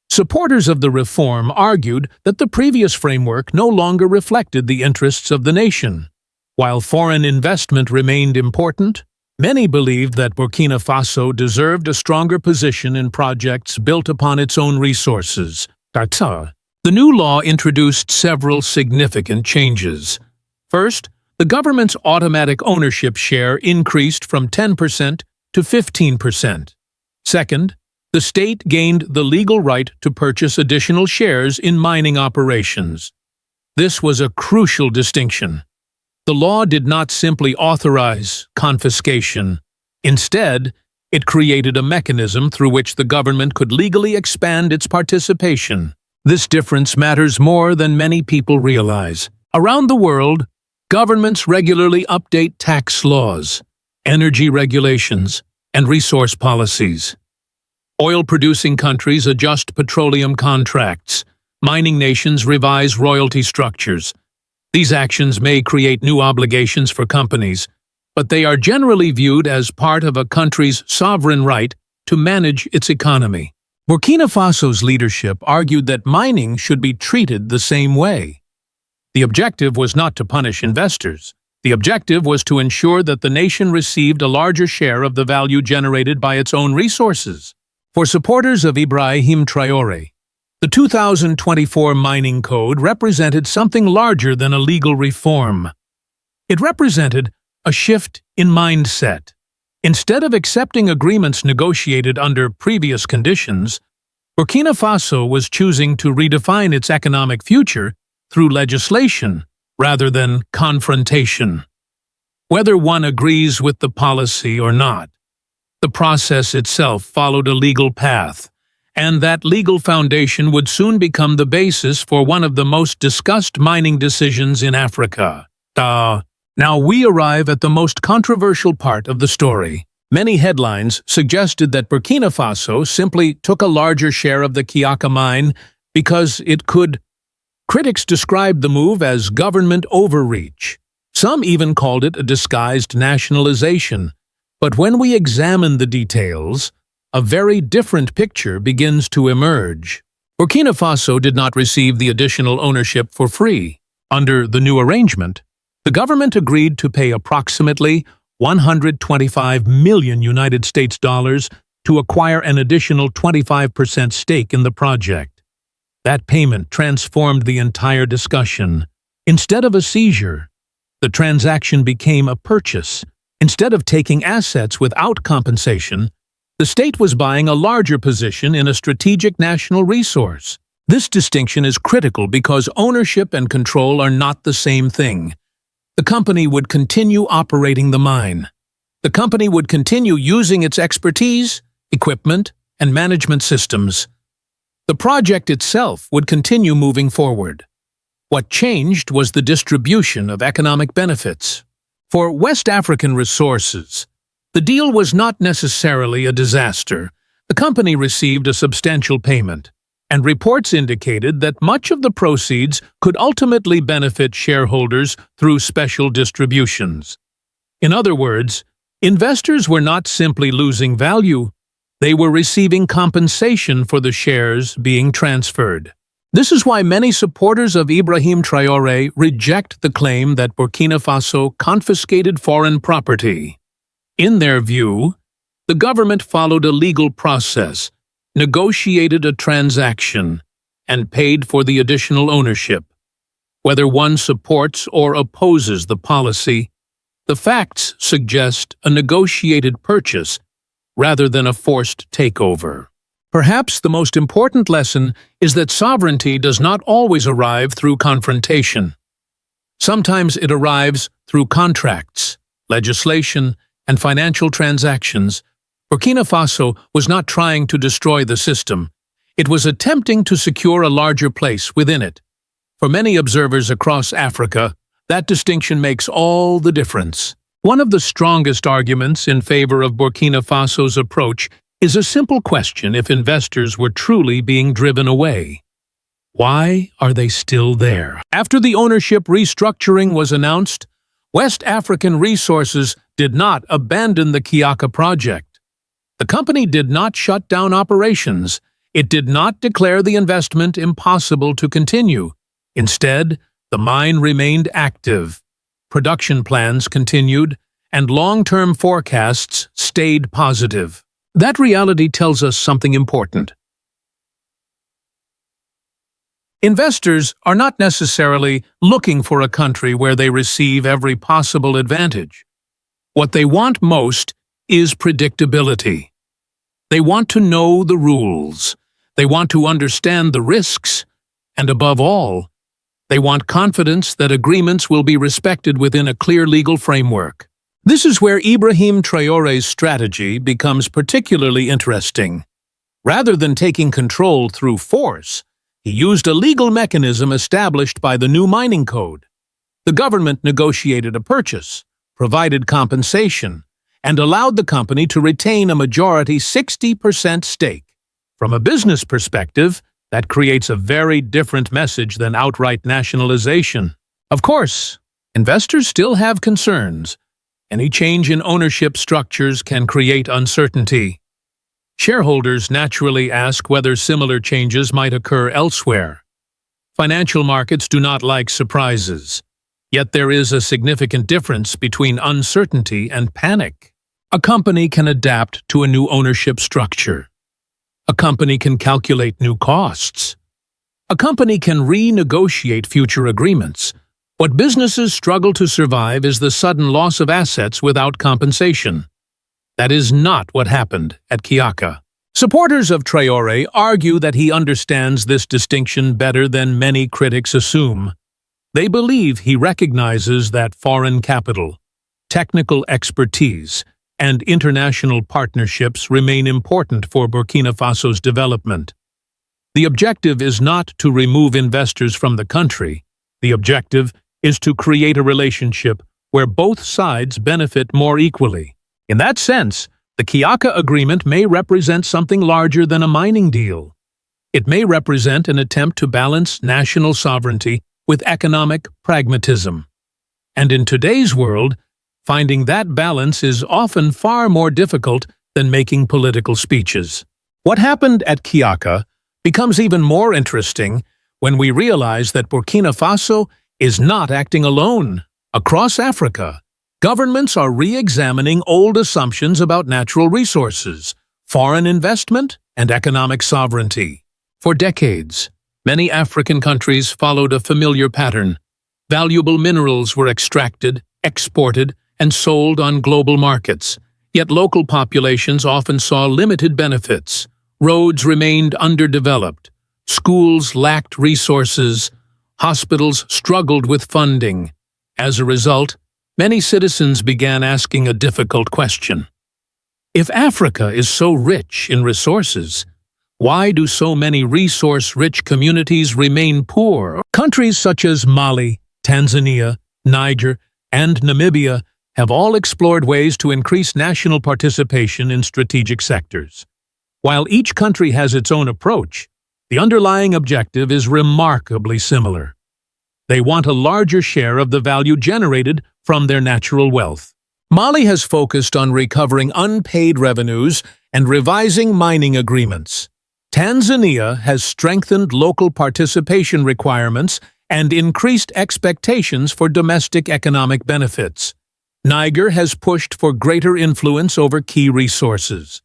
Supporters of the reform argued that the previous framework no longer reflected the interests of the nation. While foreign investment remained important, many believed that Burkina Faso deserved a stronger position in projects built upon its own resources. The new law introduced several significant changes. First, the government's automatic ownership share increased from 10% to 15%. Second, the state gained the legal right to purchase additional shares in mining operations. This was a crucial distinction. The law did not simply authorize confiscation. Instead, it created a mechanism through which the government could legally expand its participation. This difference matters more than many people realize. Around the world, governments regularly update tax laws, energy regulations, and resource policies. Oil-producing countries adjust petroleum contracts. Mining nations revise royalty structures. These actions may create new obligations for companies, but they are generally viewed as part of a country's sovereign right to manage its economy. Burkina Faso's leadership argued that mining should be treated the same way. The objective was not to punish investors. The objective was to ensure that the nation received a larger share of the value generated by its own resources. For supporters of IbrahimTraore, the 2024 Mining Code represented something larger than a legal reform. It represented a shift in mindset. Instead of accepting agreements negotiated under previous conditions, Burkina Faso was choosing to redefine its economic future through legislation rather than confrontation. Whether one agrees with the policy or not, the process itself followed a legal path, and that legal foundation would soon become the basis for one of the most discussed mining decisions in Africa. Now we arrive at the most controversial part of the story. Many headlines suggested that Burkina Faso simply took a larger share of the Kiaka mine because it could. Critics described the move as government overreach. Some even called it a disguised nationalization. But when we examine the details, a very different picture begins to emerge. Burkina Faso did not receive the additional ownership for free. Under the new arrangement, the government agreed to pay approximately 125 million United States dollars to acquire an additional 25% stake in the project. That payment transformed the entire discussion. Instead of a seizure, the transaction became a purchase. Instead of taking assets without compensation, the state was buying a larger position in a strategic national resource. This distinction is critical because ownership and control are not the same thing. The company would continue operating the mine. The company would continue using its expertise, equipment, and management systems. The project itself would continue moving forward. What changed was the distribution of economic benefits. For West African resources, the deal was not necessarily a disaster. The company received a substantial payment, and reports indicated that much of the proceeds could ultimately benefit shareholders through special distributions. In other words, investors were not simply losing value, they were receiving compensation for the shares being transferred. This is why many supporters of IbrahimTraore reject the claim that Burkina Faso confiscated foreign property. In their view, the government followed a legal process, negotiated a transaction, and paid for the additional ownership. Whether one supports or opposes the policy, the facts suggest a negotiated purchase rather than a forced takeover. Perhaps the most important lesson is that sovereignty does not always arrive through confrontation. Sometimes it arrives through contracts, legislation, and financial transactions. Burkina Faso was not trying to destroy the system. It was attempting to secure a larger place within it. For many observers across Africa, that distinction makes all the difference. One of the strongest arguments in favor of Burkina Faso's approach is a simple question: if investors were truly being driven away, why are they still there? After the ownership restructuring was announced, West African Resources did not abandon the Kiaka project. The company did not shut down operations. It did not declare the investment impossible to continue. Instead, the mine remained active. Production plans continued, and long-term forecasts stayed positive. That reality tells us something important. Investors are not necessarily looking for a country where they receive every possible advantage. What they want most is predictability. They want to know the rules. They want to understand the risks. And above all, they want confidence that agreements will be respected within a clear legal framework. This is where IbrahimTraore's strategy becomes particularly interesting. Rather than taking control through force, he used a legal mechanism established by the new mining code. The government negotiated a purchase, provided compensation, and allowed the company to retain a majority 60% stake. From a business perspective, that creates a very different message than outright nationalization. Of course, investors still have concerns. Any change in ownership structures can create uncertainty. Shareholders naturally ask whether similar changes might occur elsewhere. Financial markets do not like surprises. Yet there is a significant difference between uncertainty and panic. A company can adapt to a new ownership structure. A company can calculate new costs. A company can renegotiate future agreements. What businesses struggle to survive is the sudden loss of assets without compensation. That is not what happened at Kiaka. Supporters of Traore argue that he understands this distinction better than many critics assume. They believe he recognizes that foreign capital, technical expertise, and international partnerships remain important for Burkina Faso's development. The objective is not to remove investors from the country. The objective is to create a relationship where both sides benefit more equally. In that sense, the Kiaka agreement may represent something larger than a mining deal. It may represent an attempt to balance national sovereignty with economic pragmatism. And in today's world, finding that balance is often far more difficult than making political speeches. What happened at Kiaka becomes even more interesting when we realize that Burkina Faso is not acting alone. Across Africa, governments are re-examining old assumptions about natural resources, foreign investment, and economic sovereignty. For decades, many African countries followed a familiar pattern. Valuable minerals were extracted, exported, and sold on global markets, yet local populations often saw limited benefits. Roads remained underdeveloped, schools lacked resources, hospitals struggled with funding. As a result, many citizens began asking a difficult question. If Africa is so rich in resources, why do so many resource-rich communities remain poor? Countries such as Mali, Tanzania, Niger, and Namibia have all explored ways to increase national participation in strategic sectors. While each country has its own approach, the underlying objective is remarkably similar. They want a larger share of the value generated from their natural wealth. Mali has focused on recovering unpaid revenues and revising mining agreements. Tanzania has strengthened local participation requirements and increased expectations for domestic economic benefits. Niger has pushed for greater influence over key resources.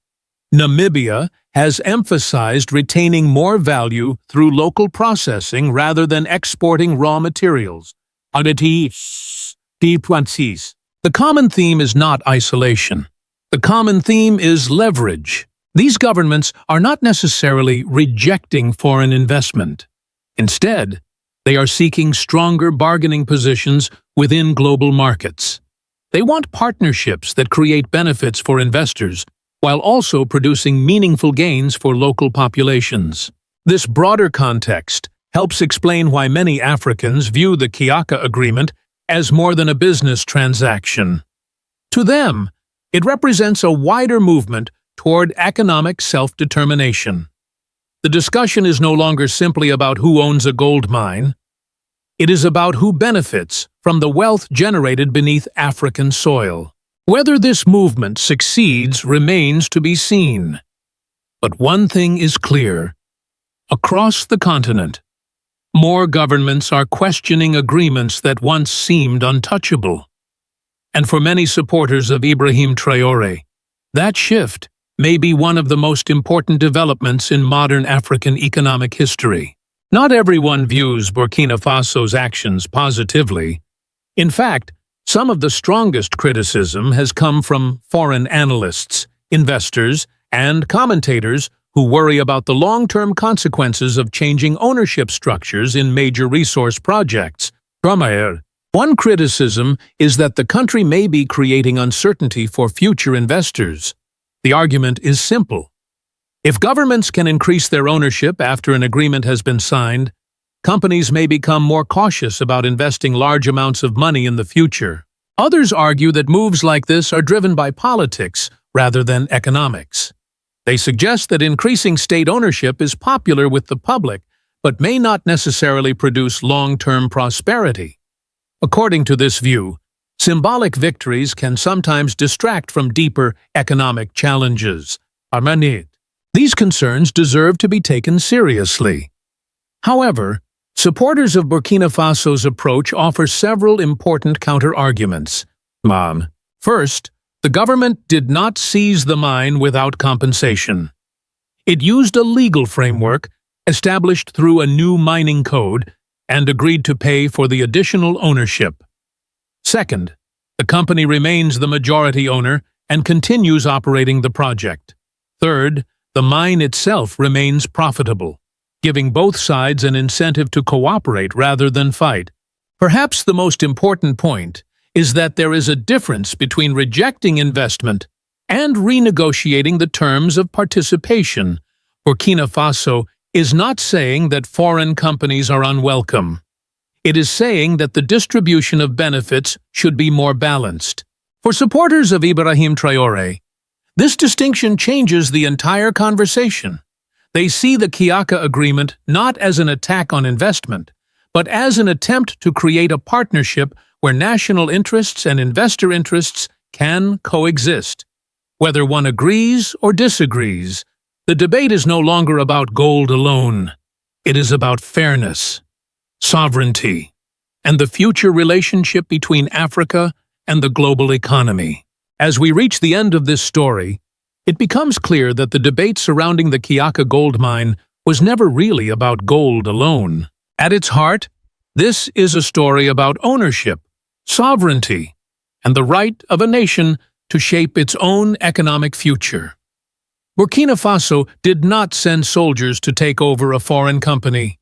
Namibia has emphasized retaining more value through local processing rather than exporting raw materials. The common theme is not isolation. The common theme is leverage. These governments are not necessarily rejecting foreign investment. Instead, they are seeking stronger bargaining positions within global markets. They want partnerships that create benefits for investors while also producing meaningful gains for local populations. This broader context helps explain why many Africans view the Kiaka Agreement as more than a business transaction. To them, it represents a wider movement toward economic self-determination. The discussion is no longer simply about who owns a gold mine. It is about who benefits from the wealth generated beneath African soil. Whether this movement succeeds remains to be seen. But one thing is clear. Across the continent, more governments are questioning agreements that once seemed untouchable. And for many supporters of IbrahimTraore, that shift may be one of the most important developments in modern African economic history. Not everyone views Burkina Faso's actions positively. In fact, some of the strongest criticism has come from foreign analysts, investors, and commentators who worry about the long-term consequences of changing ownership structures in major resource projects. One criticism is that the country may be creating uncertainty for future investors. The argument is simple. If governments can increase their ownership after an agreement has been signed, companies may become more cautious about investing large amounts of money in the future. Others argue that moves like this are driven by politics rather than economics. They suggest that increasing state ownership is popular with the public, but may not necessarily produce long-term prosperity. According to this view, symbolic victories can sometimes distract from deeper economic challenges. These concerns deserve to be taken seriously. However, supporters of Burkina Faso's approach offer several important counter-arguments. First, the government did not seize the mine without compensation. It used a legal framework established through a new mining code and agreed to pay for the additional ownership. Second, the company remains the majority owner and continues operating the project. Third, the mine itself remains profitable, giving both sides an incentive to cooperate rather than fight. Perhaps the most important point is that there is a difference between rejecting investment and renegotiating the terms of participation. Burkina Faso is not saying that foreign companies are unwelcome. It is saying that the distribution of benefits should be more balanced. For supporters of IbrahimTraore, this distinction changes the entire conversation. They see the Kiaka Agreement not as an attack on investment, but as an attempt to create a partnership where national interests and investor interests can coexist. Whether one agrees or disagrees, the debate is no longer about gold alone. It is about fairness, sovereignty, and the future relationship between Africa and the global economy. As we reach the end of this story, it becomes clear that the debate surrounding the Kiaka gold mine was never really about gold alone. At its heart, this is a story about ownership, sovereignty, and the right of a nation to shape its own economic future. Burkina Faso did not send soldiers to take over a foreign company.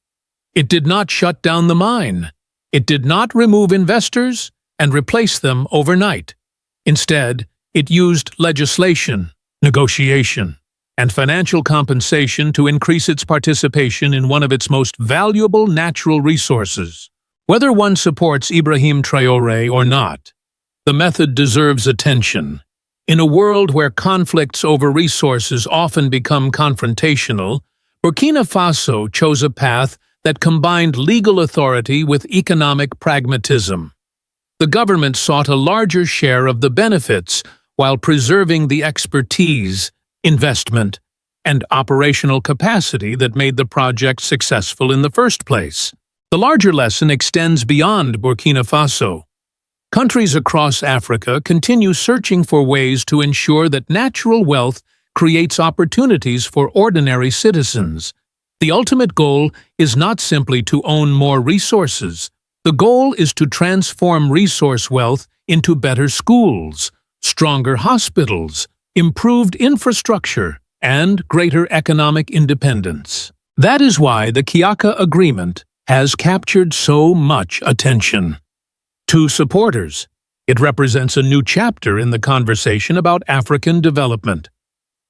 It did not shut down the mine. It did not remove investors and replace them overnight. Instead, it used legislation, negotiation, and financial compensation to increase its participation in one of its most valuable natural resources. Whether one supports IbrahimTraore or not, the method deserves attention. In a world where conflicts over resources often become confrontational, Burkina Faso chose a path that combined legal authority with economic pragmatism. The government sought a larger share of the benefits while preserving the expertise, investment, and operational capacity that made the project successful in the first place. The larger lesson extends beyond Burkina Faso. Countries across Africa continue searching for ways to ensure that natural wealth creates opportunities for ordinary citizens. The ultimate goal is not simply to own more resources. The goal is to transform resource wealth into better schools, stronger hospitals, improved infrastructure, and greater economic independence. That is why the Kiaka Agreement has captured so much attention. To supporters, it represents a new chapter in the conversation about African development.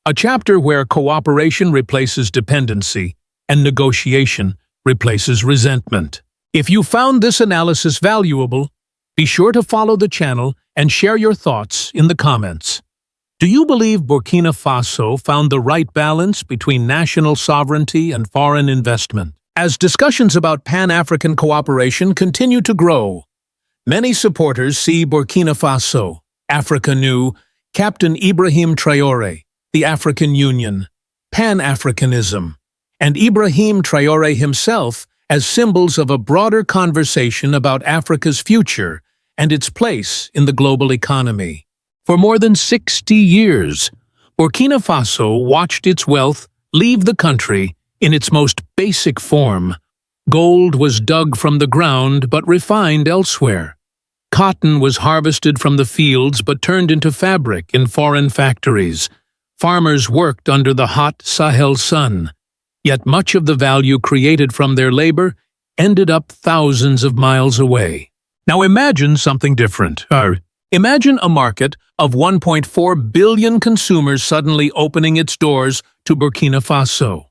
A chapter where cooperation replaces dependency and negotiation replaces resentment. If you found this analysis valuable, be sure to follow the channel and share your thoughts in the comments. Do you believe Burkina Faso found the right balance between national sovereignty and foreign investment? As discussions about Pan-African cooperation continue to grow, many supporters see Burkina Faso, Africa New, Captain IbrahimTraore, the African Union, Pan-Africanism, and Ibrahim Traore himself as symbols of a broader conversation about Africa's future and its place in the global economy. For more than 60 years, Burkina Faso watched its wealth leave the country in its most basic form. Gold was dug from the ground but refined elsewhere. Cotton was harvested from the fields but turned into fabric in foreign factories. Farmers worked under the hot Sahel sun, yet much of the value created from their labor ended up thousands of miles away. Now imagine something different. Imagine a market of 1.4 billion consumers suddenly opening its doors to Burkina Faso.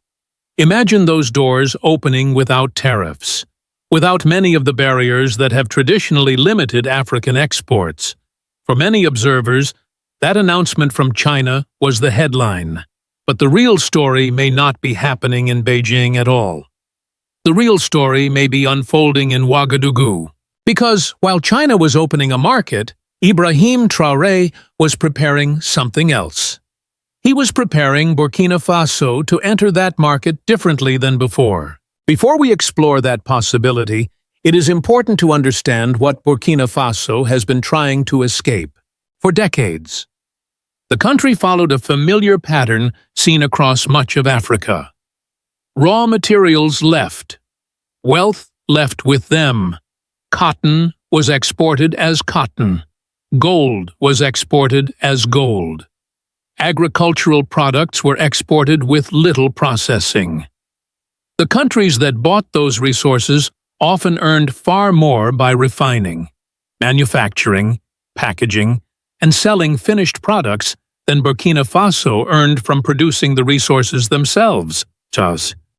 Imagine those doors opening without tariffs, without many of the barriers that have traditionally limited African exports. For many observers, that announcement from China was the headline. But the real story may not be happening in Beijing at all. The real story may be unfolding in Ouagadougou. Because while China was opening a market, IbrahimTraore was preparing something else. He was preparing Burkina Faso to enter that market differently than before. Before we explore that possibility, it is important to understand what Burkina Faso has been trying to escape. For decades, the country followed a familiar pattern seen across much of Africa. Raw materials left. Wealth left with them. Cotton was exported as cotton. Gold was exported as gold. Agricultural products were exported with little processing. The countries that bought those resources often earned far more by refining, manufacturing, packaging, and selling finished products than Burkina Faso earned from producing the resources themselves.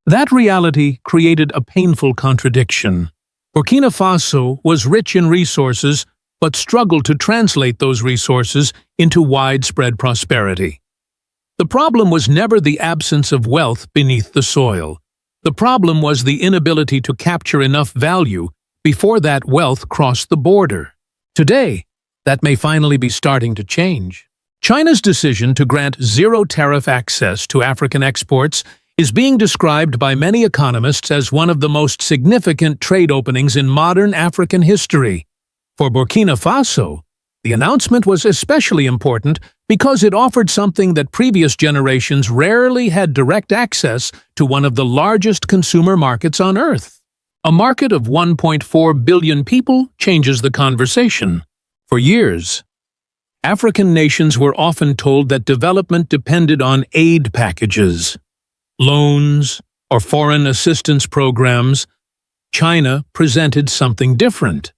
That reality created a painful contradiction. Burkina Faso was rich in resources but struggled to translate those resources into widespread prosperity. The problem was never the absence of wealth beneath the soil. The problem was the inability to capture enough value before that wealth crossed the border. Today, that may finally be starting to change. China's decision to grant zero-tariff access to African exports is being described by many economists as one of the most significant trade openings in modern African history. For Burkina Faso, the announcement was especially important because it offered something that previous generations rarely had direct access to: one of the largest consumer markets on Earth. A market of 1.4 billion people changes the conversation. For years, African nations were often told that development depended on aid packages, loans, or foreign assistance programs. China presented something different.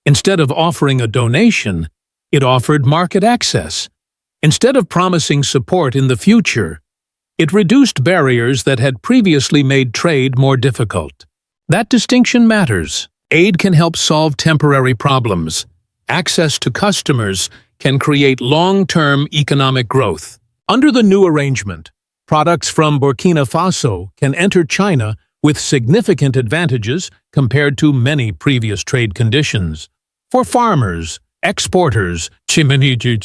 Instead of offering a donation, it offered market access. Instead of promising support in the future, it reduced barriers that had previously made trade more difficult. That distinction matters. Aid can help solve temporary problems. Access to customers can create long-term economic growth. Under the new arrangement, products from Burkina Faso can enter China with significant advantages compared to many previous trade conditions. For farmers, exporters,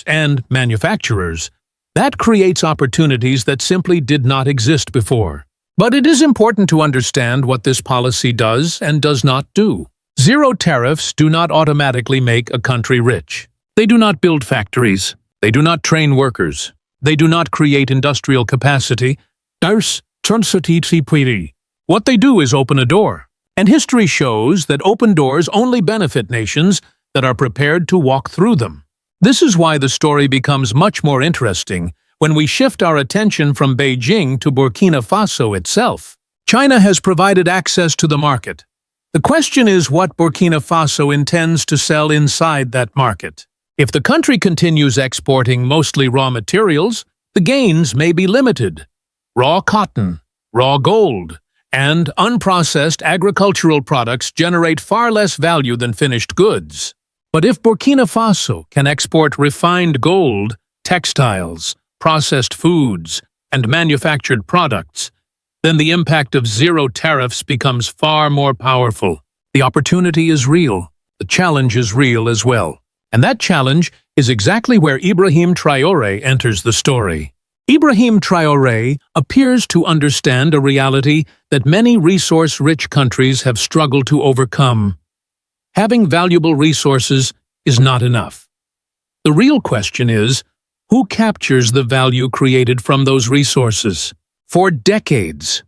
and manufacturers, that creates opportunities that simply did not exist before. But it is important to understand what this policy does and does not do. Zero tariffs do not automatically make a country rich. They do not build factories. They do not train workers. They do not create industrial capacity. What they do is open a door. And history shows that open doors only benefit nations that are prepared to walk through them. This is why the story becomes much more interesting when we shift our attention from Beijing to Burkina Faso itself. China has provided access to the market. The question is what Burkina Faso intends to sell inside that market. If the country continues exporting mostly raw materials, the gains may be limited. Raw cotton, raw gold, and unprocessed agricultural products generate far less value than finished goods. But if Burkina Faso can export refined gold, textiles, processed foods, and manufactured products, then the impact of zero tariffs becomes far more powerful. The opportunity is real. The challenge is real as well. And that challenge is exactly where IbrahimTraore enters the story. IbrahimTraore appears to understand a reality that many resource-rich countries have struggled to overcome. Having valuable resources is not enough. The real question is, who captures the value created from those resources? For decades,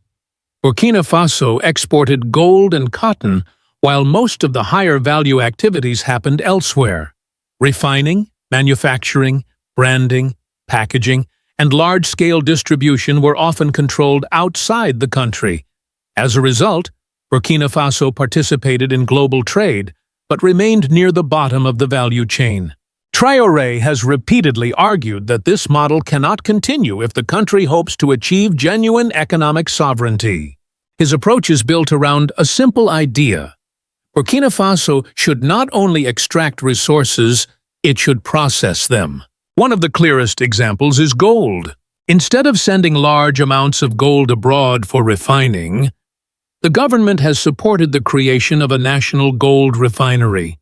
Burkina Faso exported gold and cotton while most of the higher value activities happened elsewhere. Refining, manufacturing, branding, packaging, and large-scale distribution were often controlled outside the country. As a result, Burkina Faso participated in global trade, but remained near the bottom of the value chain. Traore has repeatedly argued that this model cannot continue if the country hopes to achieve genuine economic sovereignty. His approach is built around a simple idea. Burkina Faso should not only extract resources, it should process them. One of the clearest examples is gold. Instead of sending large amounts of gold abroad for refining, the government has supported the creation of a national gold refinery.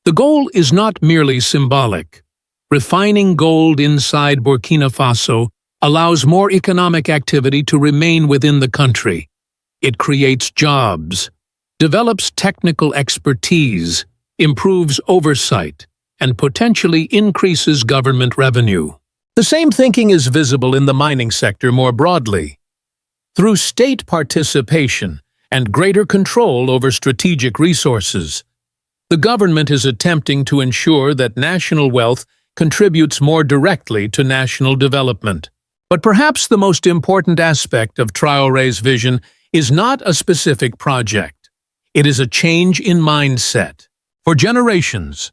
The goal is not merely symbolic. Refining gold inside Burkina Faso allows more economic activity to remain within the country. It creates jobs, develops technical expertise, improves oversight, and potentially increases government revenue. The same thinking is visible in the mining sector more broadly. Through state participation and greater control over strategic resources, the government is attempting to ensure that national wealth contributes more directly to national development. But perhaps the most important aspect of Traore's vision is not a specific project. It is a change in mindset. For generations,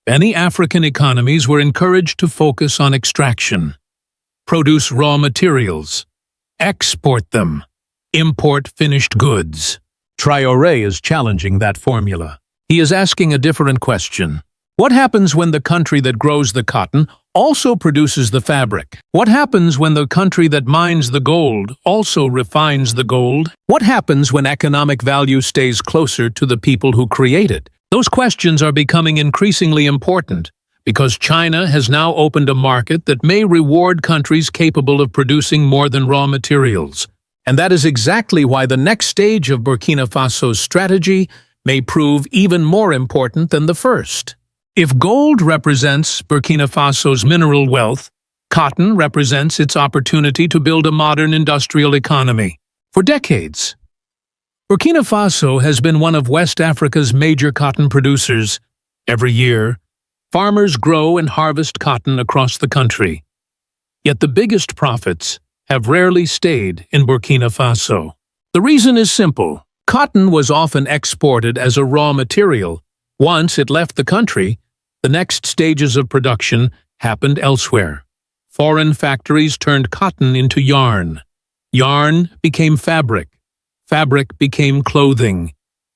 many African economies were encouraged to focus on extraction, produce raw materials, export them, import finished goods. Traore is challenging that formula. He is asking a different question. What happens when the country that grows the cotton also produces the fabric. What happens when the country that mines the gold also refines the gold? What happens when economic value stays closer to the people who create it? Those questions are becoming increasingly important because China has now opened a market that may reward countries capable of producing more than raw materials. And that is exactly why the next stage of Burkina Faso's strategy may prove even more important than the first. If gold represents Burkina Faso's mineral wealth, cotton represents its opportunity to build a modern industrial economy. For decades, Burkina Faso has been one of West Africa's major cotton producers. Every year, farmers grow and harvest cotton across the country. Yet the biggest profits have rarely stayed in Burkina Faso. The reason is simple. Cotton was often exported as a raw material. Once it left the country, the next stages of production happened elsewhere. Foreign factories turned cotton into yarn. Yarn became fabric. Fabric became clothing.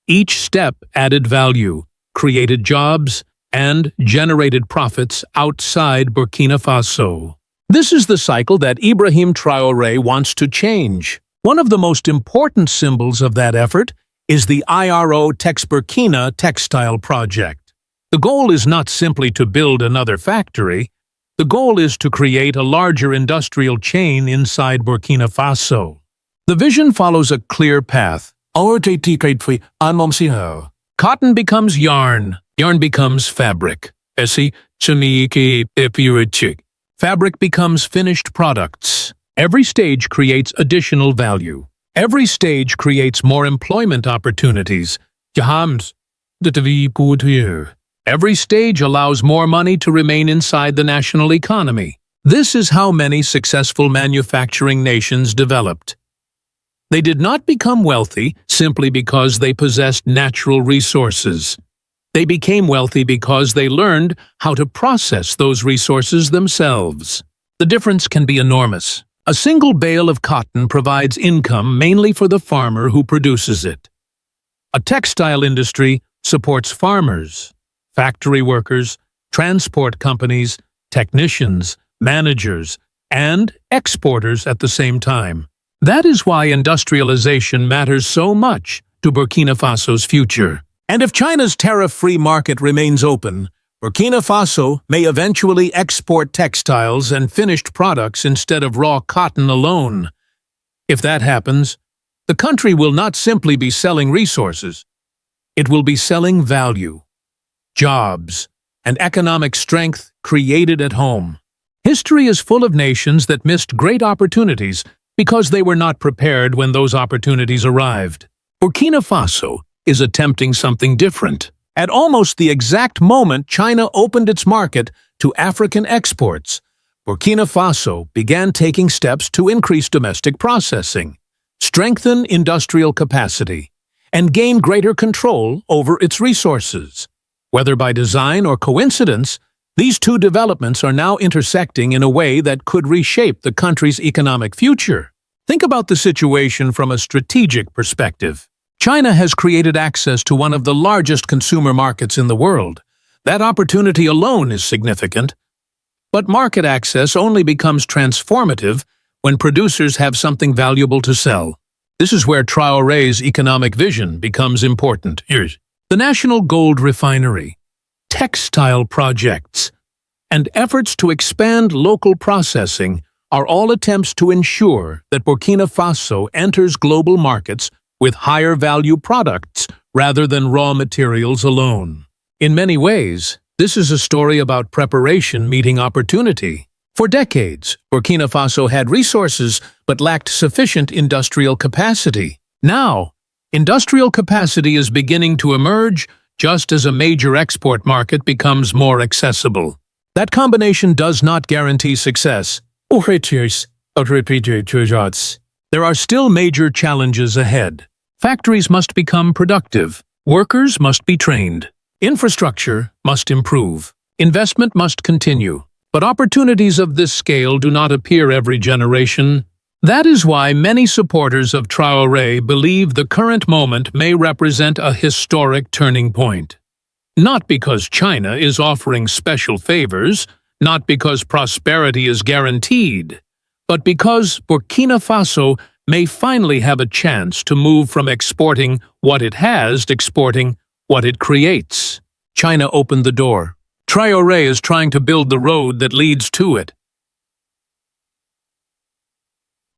Each step added value, created jobs, and generated profits outside Burkina Faso. This is the cycle that IbrahimTraore wants to change. One of the most important symbols of that effort is the IRO Tex Burkina textile project. The goal is not simply to build another factory. The goal is to create a larger industrial chain inside Burkina Faso. The vision follows a clear path. Cotton becomes yarn. Yarn becomes fabric. Fabric becomes finished products. Every stage creates additional value. Every stage creates more employment opportunities. Every stage allows more money to remain inside the national economy. This is how many successful manufacturing nations developed. They did not become wealthy simply because they possessed natural resources. They became wealthy because they learned how to process those resources themselves. The difference can be enormous. A single bale of cotton provides income mainly for the farmer who produces it. A textile industry supports farmers, factory workers, transport companies, technicians, managers, and exporters at the same time. That is why industrialization matters so much to Burkina Faso's future. And if China's tariff-free market remains open, Burkina Faso may eventually export textiles and finished products instead of raw cotton alone. If that happens, the country will not simply be selling resources. It will be selling value, jobs, and economic strength created at home. History is full of nations that missed great opportunities because they were not prepared when those opportunities arrived. Burkina Faso is attempting something different. At almost the exact moment China opened its market to African exports, Burkina Faso began taking steps to increase domestic processing, strengthen industrial capacity, and gain greater control over its resources. Whether by design or coincidence, these two developments are now intersecting in a way that could reshape the country's economic future. Think about the situation from a strategic perspective. China has created access to one of the largest consumer markets in the world. That opportunity alone is significant. But market access only becomes transformative when producers have something valuable to sell. This is where Traore's economic vision becomes important. The National Gold Refinery, textile projects, and efforts to expand local processing are all attempts to ensure that Burkina Faso enters global markets with higher value products rather than raw materials alone. In many ways, this is a story about preparation meeting opportunity. For decades, Burkina Faso had resources but lacked sufficient industrial capacity. Now, industrial capacity is beginning to emerge just as a major export market becomes more accessible. That combination does not guarantee success. There are still major challenges ahead. Factories must become productive. Workers must be trained. Infrastructure must improve. Investment must continue. But opportunities of this scale do not appear every generation. That is why many supporters of Traore believe the current moment may represent a historic turning point. Not because China is offering special favors, not because prosperity is guaranteed, but because Burkina Faso may finally have a chance to move from exporting what it has to exporting what it creates. China opened the door. Traore is trying to build the road that leads to it.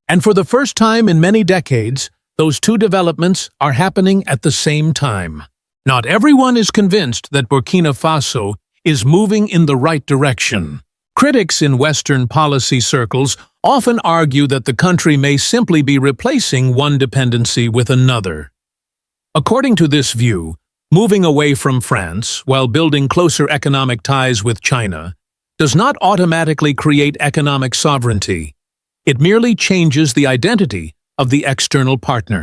And for the first time in many decades, those two developments are happening at the same time. Not everyone is convinced that Burkina Faso is moving in the right direction. Critics in Western policy circles often argue that the country may simply be replacing one dependency with another. According to this view, moving away from France while building closer economic ties with China does not automatically create economic sovereignty. It merely changes the identity of the external partner.